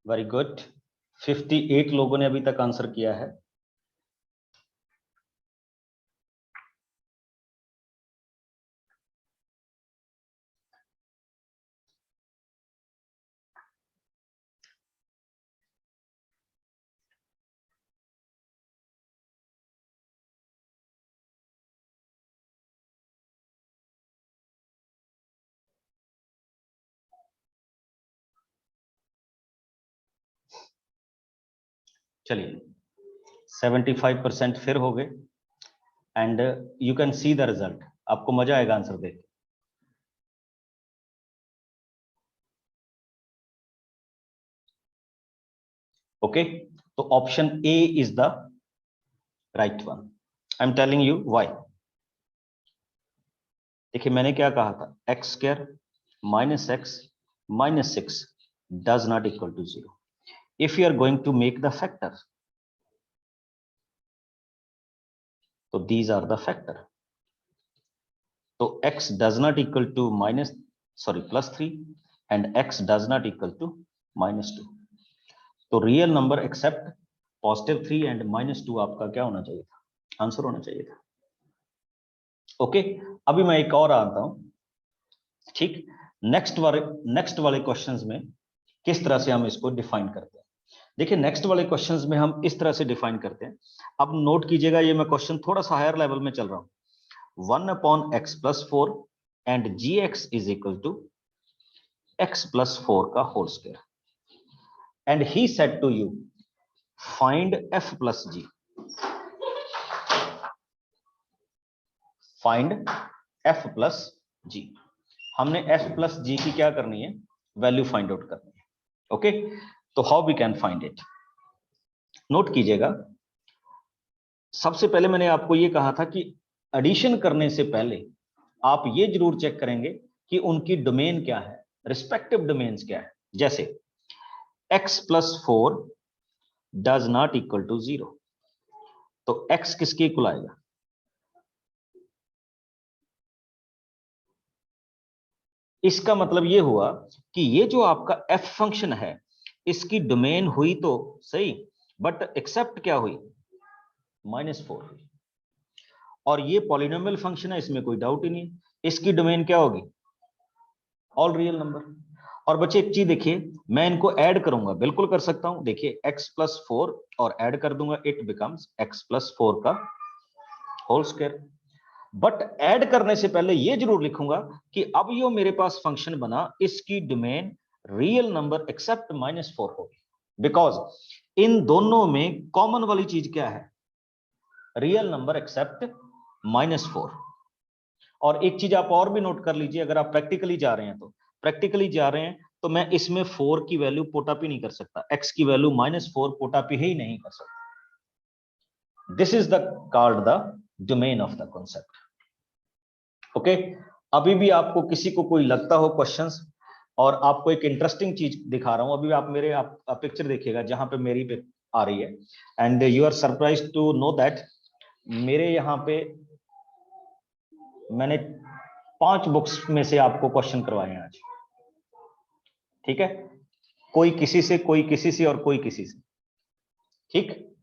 Very good, 58 लोगों ने अभी तक आंसर किया है। चलिए 75% फिर हो गए and you can see the result. आपको मजा आएगा आंसर देख। ओके, तो option A is the right one. I am telling you why. देखिए मैंने क्या कहा था, x² - x - 6 does not equal to 0 if you are going to make the factor. तो these are the factor. तो x does not equal to +3 and x does not equal to -2. तो real number accept +3 and -2 आपका क्या होना चाहिए था, answer होना चाहिए था। ओके, अभी मैं एक और आता हूं, ठीक। नेक्स्ट वाले क्वेश्चंस में किस तरह से हम इसको डिफाइन करते हैं। देखिए नेक्स्ट वाले क्वेश्चंस में हम इस तरह से डिफाइन करते हैं। अब नोट कीजिएगा, ये मैं क्वेश्चन थोड़ा सा हायर लेवल में चल रहा हूं। 1/x + 4 and gx is equal to x + 4 का whole square and he said to you find f + g। Find f + g। हमने f + g की क्या करनी है, वैल्यू फाइंड आउट करनी है। ओके, तो how we can find it, note कीजिएगा। सबसे पहले मैंने आपको ये कहा था कि एडिशन करने से पहले आप ये जरूर चेक करेंगे कि उनकी डोमेन क्या है, रिस्पेक्टिव डोमेन्स क्या है। जैसे x + 4 does not equal to 0, तो x किसके इक्वल आएगा? इसका मतलब ये हुआ कि ये जो आपका f फंक्शन है इसकी डोमेन हुई तो सही, बट एक्सेप्ट क्या हुई? -4 हुई। और ये पॉलिनोमियल फंक्शन है, इसमें कोई डाउट ही नहीं, इसकी डोमेन क्या होगी? All real number. और बच्चे एक चीज देखिए, मैं इनको ऐड करूंगा, बिल्कुल कर सकता हूं, देखिए x+4 और ऐड कर दूंगा, इट बिकम्स x+4 का होल स्क्वायर। बट ऐड करने से पहले ये जरूर लिखूंगा कि अब ये मेरे पास फंक्शन बना, इसकी डोमेन रियल नंबर एक्सेप्ट -4 होगी, बिकॉज इन दोनों में कॉमन वाली चीज क्या है? Real number accept -4। और एक चीज आप और भी नोट कर लीजिए, अगर आप प्रैक्टिकली जा रहे हैं तो मैं इसमें 4 की वैल्यू पुट अप ही नहीं कर सकता, x की वैल्यू -4 पुट अप ही नहीं कर सकता। This is the called the domain of the concept. Okay, अभी भी आपको किसी को कोई लगता हो क्वेश्चंस, और आपको एक इंटरेस्टिंग चीज दिखा रहा हूं, अभी आप मेरे आप पिक्चर देखिएगा जहां पे मेरी पे आ रही है, and you are surprise to know that मेरे यहाँ पे मैंने 5 बुक्स में से आपको क्वेश्चन करवाए हैं आज। ठीक है, कोई किसी से, कोई किसी से, और कोई किसी से। ठीक,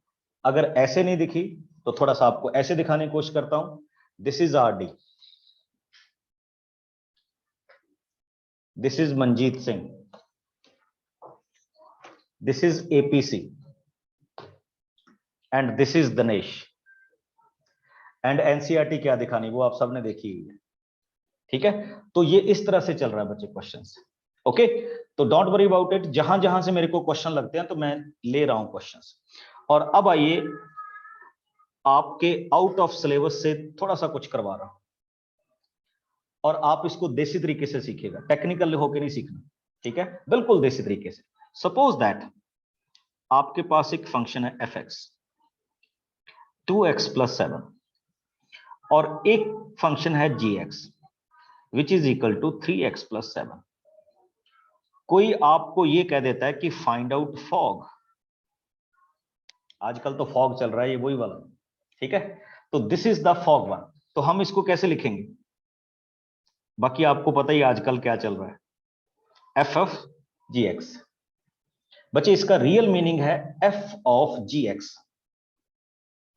अगर ऐसे नहीं दिखी तो थोड़ा सा आपको ऐसे दिखाने की कोशिश करता हूं। This is RD, this is Manjeet Singh, this is APC, and this is Dinesh. And NCERT क्या दिखानी, वो आप सबने देखी हुई है। ठीक है, तो ये इस तरह से चल रहा है बच्चे क्वेश्चंस। ओके, तो डोंट वरी अबाउट इट, जहां जहां से मेरे को क्वेश्चन लगते हैं तो मैं ले रहा हूं क्वेश्चंस। और अब आइए आपके आउट ऑफ सिलेबस से थोड़ा सा कुछ करवा रहा हूं, और आप इसको देसी तरीके से सीखिएगा, टेक्निकल होके नहीं सीखना। ठीक है, बिल्कुल देसी तरीके से। सपोज दैट आपके पास एक फंक्शन है fx 2x+7, और एक फंक्शन है gx which is equal to 3x+7। कोई आपको ये कह देता है कि फाइंड आउट फॉग, आजकल तो फॉग चल रहा है, ये वही वाला। ठीक है, तो this is the fog one. तो हम इसको कैसे लिखेंगे? बाकी आपको पता ही आजकल क्या चल रहा है, एफ ऑफ जी एक्स। बच्चे इसका रियल मीनिंग है F of G X.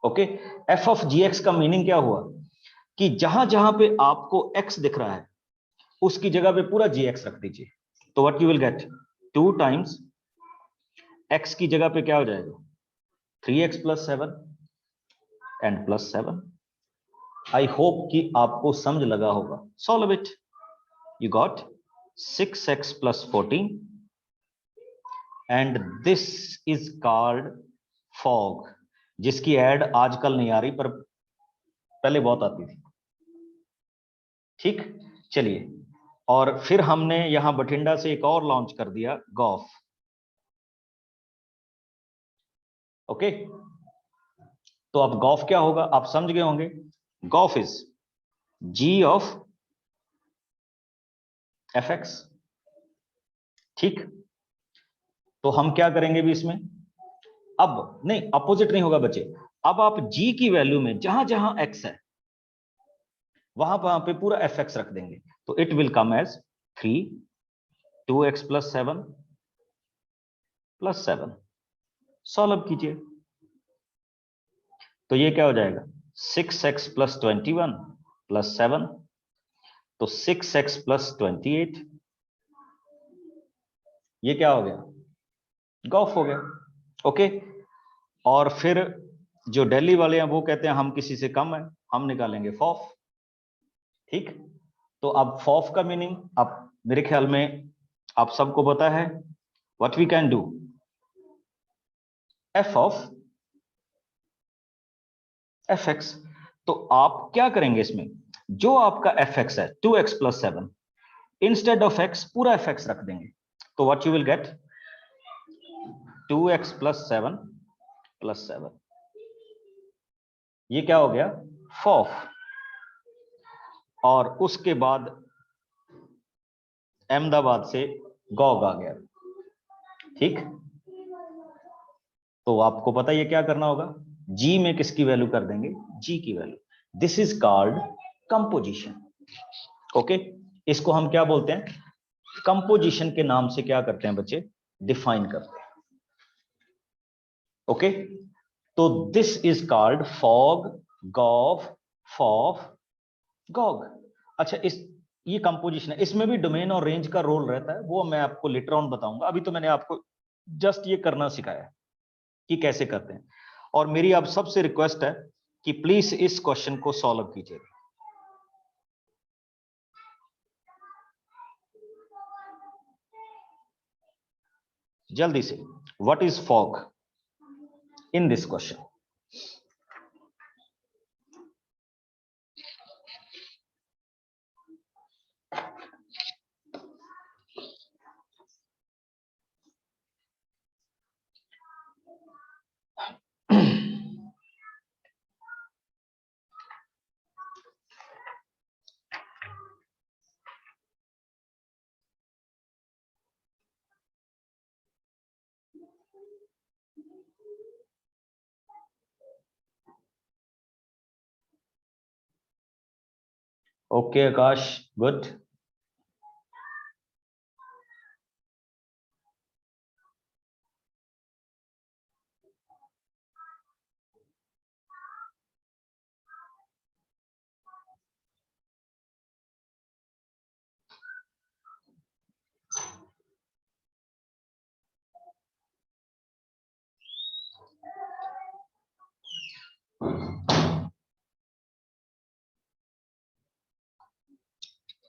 Okay, F of G X का मीनिंग क्या हुआ कि जहां जहां पे आपको एक्स दिख रहा है उसकी जगह पे पूरा जी एक्स रख दीजिए, तो what you will gate 2 times x की जगह पे क्या हो जाएगा 3x+7 एंड +7। आई होप कि आपको समझ लगा होगा। Solve it, you got 6x+14 and this is called fog, जिसकी एड आजकल नहीं आ रही पर पहले बहुत आती थी। ठीक, चलिए, और फिर हमने यहां बठिंडा से एक और लॉन्च कर दिया, गॉफ। ओके, तो अब गॉफ क्या होगा आप समझ गए होंगे। Gauff is g of fx। ठीक, तो हम क्या करेंगे भी इसमें, अब नहीं अपोजिट नहीं होगा बच्चे, अब आप g की वैल्यू में जहां जहां x है वहां पे पूरा fx रख देंगे, तो it will come as 3 2x+7 +7। Solve कीजिए, तो ये क्या हो जाएगा 6x+21 +7, तो 6x+28, ये क्या हो गया गॉफ हो गया। ओके, और फिर जो दिल्ली वाले हैं वो कहते हैं हम किसी से कम है, हम निकालेंगे फॉफ। ठीक, तो अब फॉफ का मीनिंग अब मेरे ख्याल में आप सबको पता है, what we can do, F of fx। तो आप क्या करेंगे इसमें, जो आपका fx है 2x+7, इंस्टेड ऑफ x पूरा fx रख देंगे, तो what you will gate 2x+7 +7। ये क्या हो गया फॉफ, और उसके बाद अहमदाबाद से गॉग आ गया। ठीक, तो आपको पता है ये क्या करना होगा, जी में किसकी वैल्यू कर देंगे, जी की value. This is called composition. Okay, इसको हम क्या बोलते हैं, कंपोजिशन के नाम से क्या करते हैं बच्चे, डिफाइन करते हैं। ओके, तो this is called fog, gof, fof, gog. अच्छा, इस ये कंपोजिशन है, इसमें भी डोमेन और रेंज का रोल रहता है, वो मैं आपको लेटर ऑन बताऊंगा। अभी तो मैंने आपको जस्ट ये करना सिखाया कि कैसे करते हैं। और मेरी आप सबसे रिक्वेस्ट है कि प्लीज इस क्वेश्चन को सॉल्व कीजिएगा जल्दी से। What is fog in this question? Okay Akash, good.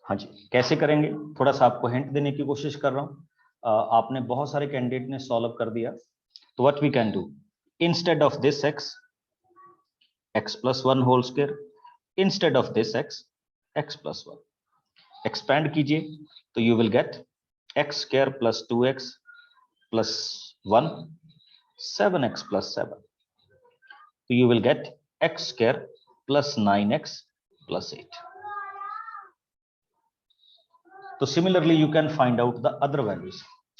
हाँ जी, कैसे करेंगे, थोड़ा सा आपको हिंट देने की कोशिश कर रहा हूं। आपने बहुत सारे कैंडिडेट ने सॉल्व कर दिया, तो what we can do, instead of this x plus 1 whole square, instead of this x plus 1, expand कीजिए तो you will get x square plus 2x plus 1 7x plus 7, तो you will get x square plus 9x plus 8। तो similarly you can find out the other values.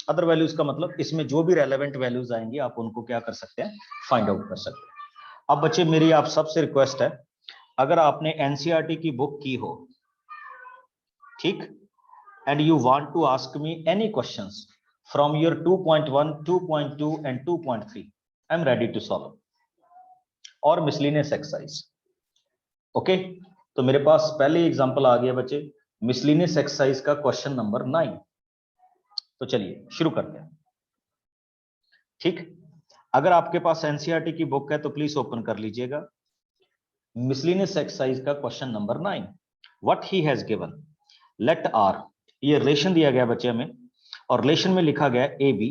Other values का मतलब इसमें जो भी relevant values आएंगी आप उनको क्या कर सकते हैं, फाइंड आउट कर सकते हैं। अब बच्चे मेरी आप सबसे रिक्वेस्ट है, अगर आपने एनसीईआरटी की बुक की हो, ठीक, and you want to ask me any questions from your 2.1, 2.2 and 2.3, I am ready to solve, और मिसलिनियस एक्सरसाइज। ओके, तो मेरे पास पहले एग्जांपल आ गया बच्चे, मिसलिनियस एक्सरसाइज का क्वेश्चन नंबर 9। तो चलिए शुरू करते हैं। ठीक, अगर आपके पास एनसीईआरटी की बुक है तो प्लीज ओपन कर लीजिएगा। मिसलिनियस एक्सरसाइज का question number 9, what he has given, let R, ये रिलेशन दिया गया बच्चे हमें, और रिलेशन में लिखा गया ए बी।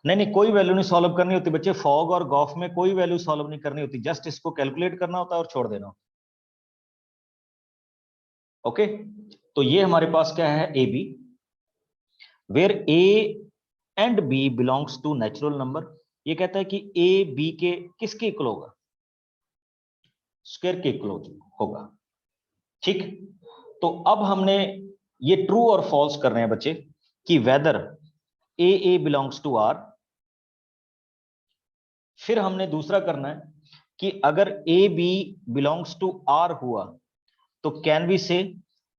नहीं, कोई वैल्यू नहीं सॉल्व करनी होती बच्चे, फॉग और गॉफ में कोई वैल्यू सॉल्व नहीं करनी होती, जस्ट इसको कैलकुलेट करना होता है और छोड़ देना। ओके, तो ये हमारे पास क्या है, A B, where A and B belongs to natural number. ये कहता है कि ए बी के किसके इक्वल होगा, स्क्वायर के इक्वल होगा। ठीक, तो अब हमने ये ट्रू और फॉल्स कर रहे हैं बच्चे कि whether a belongs to R. फिर हमने दूसरा करना है कि अगर a b belongs to R हुआ तो can we say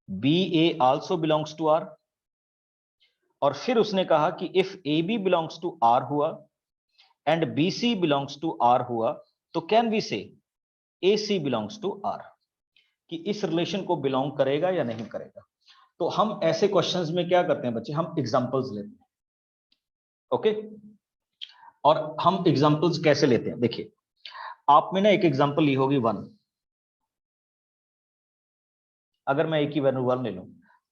b a also belongs to R. और फिर उसने कहा कि if a b belongs to R हुआ and b c belongs to R हुआ तो can we say a c belongs to R, कि इस रिलेशन को बिलोंग करेगा या नहीं करेगा। तो हम ऐसे क्वेश्चंस में क्या करते हैं बच्चे, हम एग्जांपल्स लेते हैं। ओके, और हम एग्जांपल्स कैसे लेते हैं, देखिए आप में ना एक एग्जांपल ली होगी 1, अगर मैं एक ही वैल्यू 1 ले लूं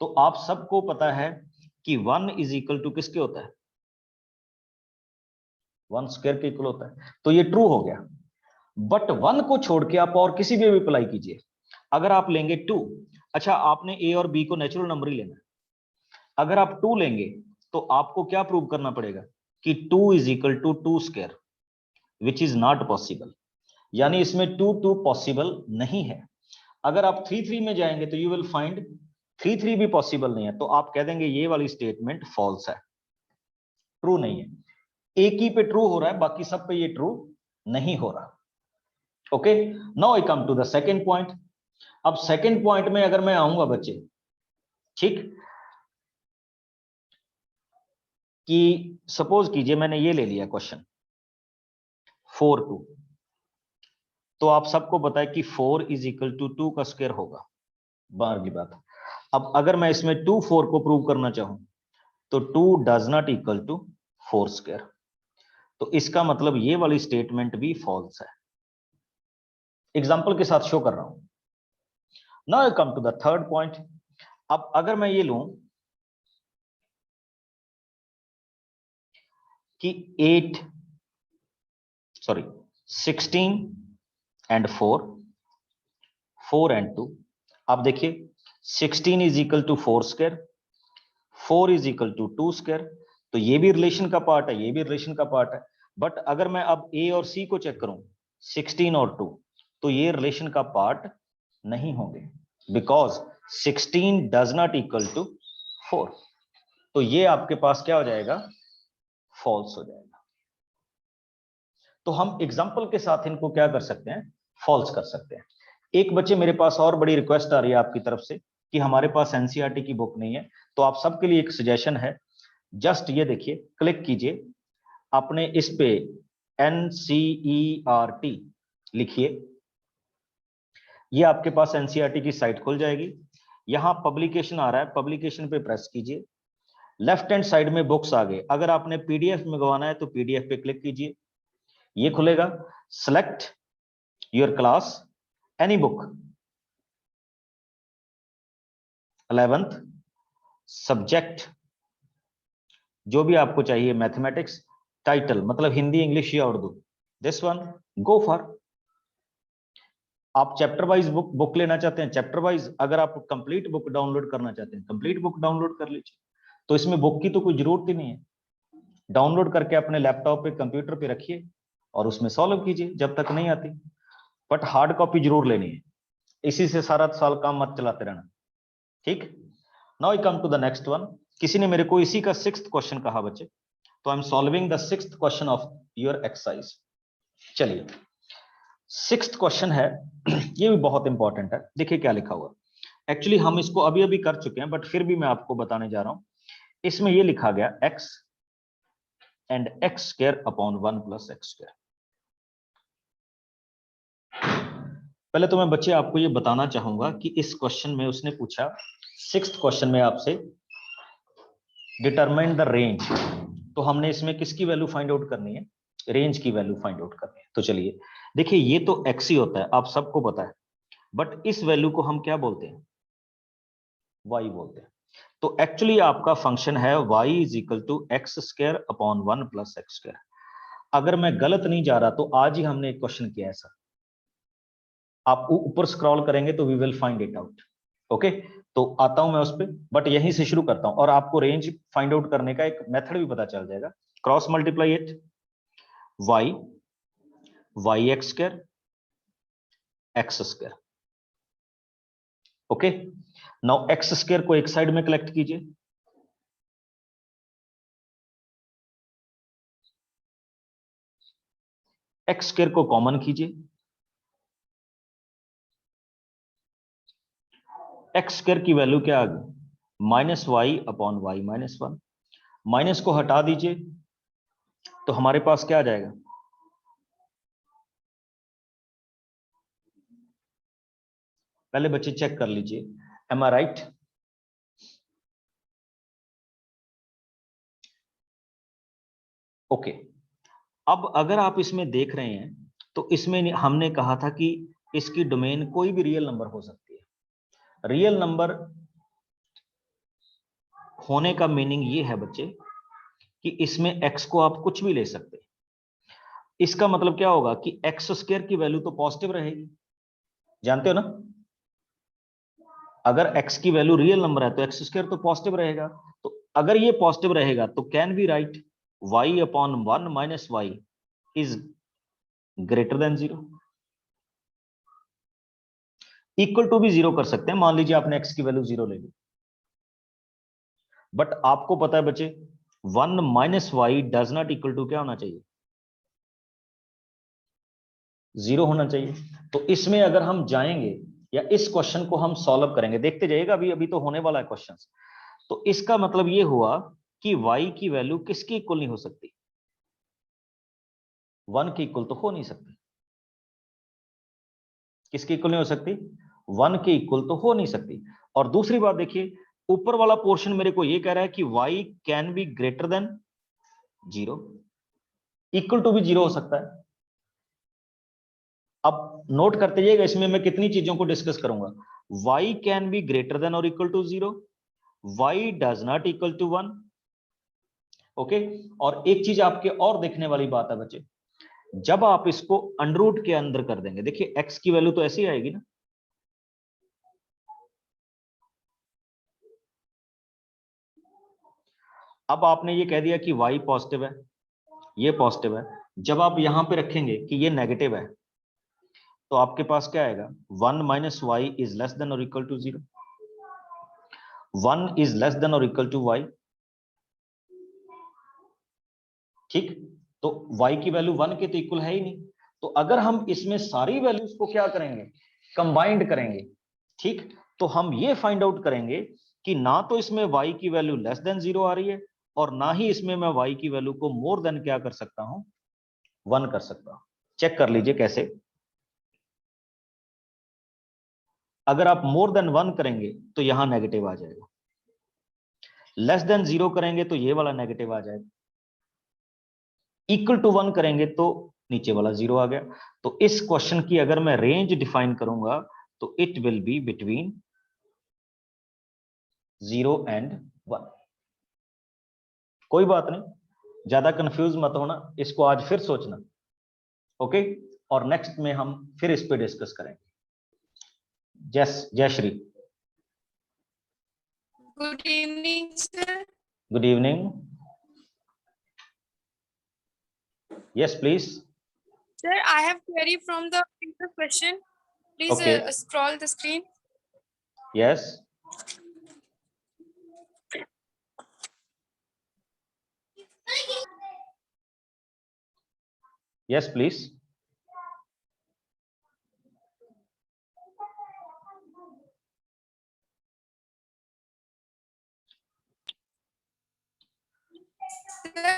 तो आप सबको पता है कि 1 इज इक्वल टू किसके होता है, 1 स्क्वायर के इक्वल होता है, तो ये ट्रू हो गया। बट 1 को छोड़ के आप और किसी भी अप्लाई कीजिए, अगर आप लेंगे 2, अच्छा आपने ए और बी को नेचुरल नंबर ही लेना है, अगर आप 2 लेंगे तो आपको क्या प्रूव करना पड़ेगा कि 2 is equal to 2 square, which is not possible, यानी इसमें 2 पॉसिबल नहीं है। अगर आप 3 में जाएंगे तो यू विल फाइंड 3 भी पॉसिबल नहीं है, तो आप कह देंगे ये वाली स्टेटमेंट फॉल्स है, ट्रू नहीं है। एक ही पे ट्रू हो रहा है, बाकी सब पे ये ट्रू नहीं हो रहा। Okay, now I come to the second point. अब सेकेंड पॉइंट में अगर मैं आऊंगा बच्चे, ठीक, कि सपोज कीजिए मैंने ये ले लिया क्वेश्चन 4 2, तो आप सबको पता है कि 4 इज इक्वल टू 2 का स्क्वायर होगा, बाहर की बात। अब अगर मैं इसमें 2 4 को प्रूव करना चाहूं तो 2 does not equal to 4 square, तो इसका मतलब ये वाली स्टेटमेंट भी फॉल्स है। एग्जांपल के साथ शो कर रहा हूं। Now I come to the third point. अब अगर मैं ये लूं कि 16 एंड 4 एंड 2, आप देखिए 16 is equal to 4 square, 4 is equal to 2 square, तो ये भी रिलेशन का पार्ट है, ये भी रिलेशन का पार्ट है। बट अगर मैं अब ए और सी को चेक करूं, 16 और 2, तो ये रिलेशन का पार्ट नहीं होंगे, because 16 does not equal to 4, तो ये आपके पास क्या हो जाएगा, फॉल्स हो जाएगा। तो हम एग्जांपल के साथ इनको क्या कर सकते हैं, फॉल्स कर सकते हैं। एक बच्चे मेरे पास और बड़ी रिक्वेस्ट आ रही है आपकी तरफ से कि हमारे पास एनसीईआरटी की बुक नहीं है, तो आप सबके लिए एक सजेशन है, जस्ट ये देखिए, क्लिक कीजिए, आपने इस पे NCERT लिखिए, ये आपके पास एनसीईआरटी की साइट खुल जाएगी। यहां पब्लिकेशन आ रहा है, पब्लिकेशन पे प्रेस कीजिए, लेफ्ट हैंड साइड में बुक्स आ गए। अगर आपने पीडीएफ मंगवाना है तो पीडीएफ पे क्लिक कीजिए, ये खुलेगा। Select your class, any book, 11th subject जो भी आपको चाहिए, मैथमेटिक्स, टाइटल मतलब हिंदी इंग्लिश या Urdu, this one, go for. आप चैप्टर वाइज बुक लेना चाहते हैं, चैप्टर वाइज, अगर आप कंप्लीट बुक डाउनलोड करना चाहते हैं, कंप्लीट बुक डाउनलोड कर लीजिए। तो इसमें बुक की तो कोई जरूरत ही नहीं है, डाउनलोड करके अपने लैपटॉप पे, कंप्यूटर पे रखिए और उसमें सॉल्व कीजिए जब तक नहीं आती। बट हार्ड कॉपी जरूर लेनी है, इसी से सारा साल काम मत चलाते रहना, ठीक। Now I come to the next one. किसी ने मेरे को इसी का 6th क्वेश्चन कहा बच्चे, तो I am solving the 6th question of your exercise. चलिए 6th क्वेश्चन है, ये भी बहुत इंपॉर्टेंट है। देखिए क्या लिखा हुआ, एक्चुअली हम इसको अभी अभी कर चुके हैं, बट फिर भी मैं आपको बताने जा रहा हूं। इसमें ये लिखा गया x and x square upon 1 plus x square. पहले तो मैं बच्चे आपको ये बताना चाहूंगा कि इस क्वेश्चन में उसने पूछा, 6th क्वेश्चन में आपसे डिटरमाइन द रेंज, तो हमने इसमें किसकी वैल्यू फाइंड आउट करनी है, रेंज की वैल्यू फाइंड आउट करनी है। तो चलिए देखिए, ये तो x ही होता है, आप सबको पता है, बट इस वैल्यू को हम क्या बोलते हैं, y बोलते हैं। तो एक्चुअली आपका फंक्शन है y is equal to X square upon 1 plus x square. अगर मैं गलत नहीं जा रहा तो आज ही हमने एक क्वेश्चन किया है सर, आप ऊपर स्क्रॉल करेंगे तो we will find it out. ओके, तो आता हूं मैं उस पर, बट यहीं से शुरू करता हूं और आपको रेंज फाइंड आउट करने का एक मेथड भी पता चल जाएगा। Cross multiply it, y X square X square. Okay, now X square को एक साइड में कलेक्ट कीजिए, एक्स स्क्वायर को कॉमन कीजिए, एक्स स्क्वायर की वैल्यू क्या आ गई, minus Y upon Y minus 1। Minus को हटा दीजिए तो हमारे पास क्या आ जाएगा, पहले बच्चे चेक कर लीजिए, एम आई राइट। ओके, अब अगर आप इसमें देख रहे हैं तो इसमें हमने कहा था कि इसकी डोमेन कोई भी रियल नंबर हो सकती है। रियल नंबर होने का मीनिंग ये है बच्चे कि इसमें x को आप कुछ भी ले सकते हैं। इसका मतलब क्या होगा कि एक्स स्क्वायर की वैल्यू तो पॉजिटिव रहेगी, जानते हो ना, अगर x की वैल्यू रियल नंबर है तो एक्स स्क्वायर तो पॉजिटिव रहेगा। तो अगर ये पॉजिटिव रहेगा तो can we write y upon 1 minus Y is greater than 0। Equal to भी 0 कर सकते हैं, मान लीजिए आपने x की वैल्यू 0 ले ली, बट आपको पता है बच्चे 1 minus Y does not equal to क्या होना चाहिए, 0 होना चाहिए। तो इसमें अगर हम जाएंगे या इस क्वेश्चन को हम सॉल्व करेंगे, देखते जाइएगा, अभी अभी तो होने वाला है क्वेश्चन। तो इसका मतलब ये हुआ कि y की वैल्यू किसकी इक्वल नहीं हो सकती, 1 की इक्वल तो हो नहीं सकती। किसकी इक्वल नहीं हो सकती, 1 की इक्वल तो हो नहीं सकती। और दूसरी बात देखिए, ऊपर वाला पोर्शन मेरे को ये कह रहा है कि y can be greater than 0, equal to भी 0 हो सकता है। अब नोट करते जाइएगा, इसमें मैं कितनी चीजों को डिस्कस करूंगा। y can be greater than और equal to 0, y does not equal to 1। Okay, और एक चीज आपके और देखने वाली बात है बच्चे, जब आप इसको अंडररूट के अंदर कर देंगे, देखिए x की वैल्यू तो ऐसी आएगी ना, अब आपने ये कह दिया कि y पॉजिटिव है, ये पॉजिटिव है, जब आप यहां पे रखेंगे कि ये नेगेटिव है, तो आपके पास क्या आएगा, 1 minus Y is less than और equal to 0, 1 is less than और इक्वल टू y। ठीक, तो y की वैल्यू 1 के तो इक्वल है ही नहीं। तो अगर हम इसमें सारी वैल्यूज को क्या करेंगे, कंबाइंड करेंगे, ठीक, तो हम ये फाइंड आउट करेंगे कि ना तो इसमें y की वैल्यू लेस देन 0 आ रही है, और ना ही इसमें मैं y की वैल्यू को मोर देन क्या कर सकता हूं, 1 कर सकता हूं। चेक कर लीजिए कैसे। अगर आप मोर देन 1 करेंगे तो यहां नेगेटिव आ जाएगा, लेस देन 0 करेंगे तो ये वाला नेगेटिव आ जाएगा, इक्वल टू 1 करेंगे तो नीचे वाला 0 आ गया। तो इस क्वेश्चन की अगर मैं रेंज डिफाइन करूंगा तो it will be between 0 and 1। कोई बात नहीं, ज्यादा कंफ्यूज मत होना, इसको आज फिर सोचना। ओके, और नेक्स्ट में हम फिर इस पे डिस्कस करेंगे। जय Shri. Good evening, sir. Good evening. Yes please. Sir, I have query from the previous question. Please Okay. scroll the screen. Yes, yes please. Sir,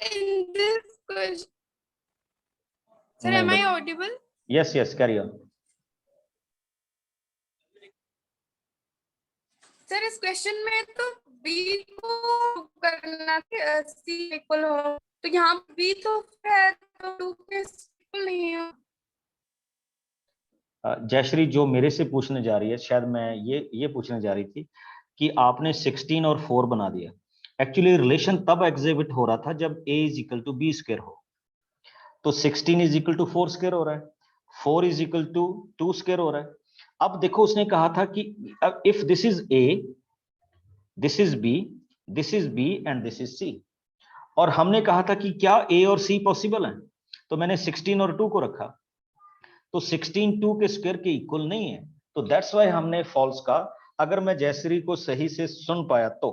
in this question, sir, am I audible? Yes yes, carry on. Sir, इस question में तो B को करना था C equal हो, तो यहाँ B तो है, तो 2 के equal नहीं है। जयश्री जो मेरे से पूछने जा रही है, शायद मैं ये पूछने जा रही थी कि आपने 16 और 4 बना दिया। एक्चुअली रिलेशन तब एग्जिबिट हो रहा था जब a is equal to B square हो, तो 16 इज इक्वल टू 4 स्क्वायर हो रहा है, 4 इज इक्वल टू 2 स्क्वायर हो रहा है। अब देखो उसने कहा था कि if this is a, this is b, this is b and this is c, और हमने कहा था कि क्या a और c पॉसिबल है, तो मैंने 16 और 2 को रखा, तो 16 2 के स्क्वायर के इक्वल नहीं है, तो दैट्स वाई हमने फॉल्स का। अगर मैं जयश्री को सही से सुन पाया तो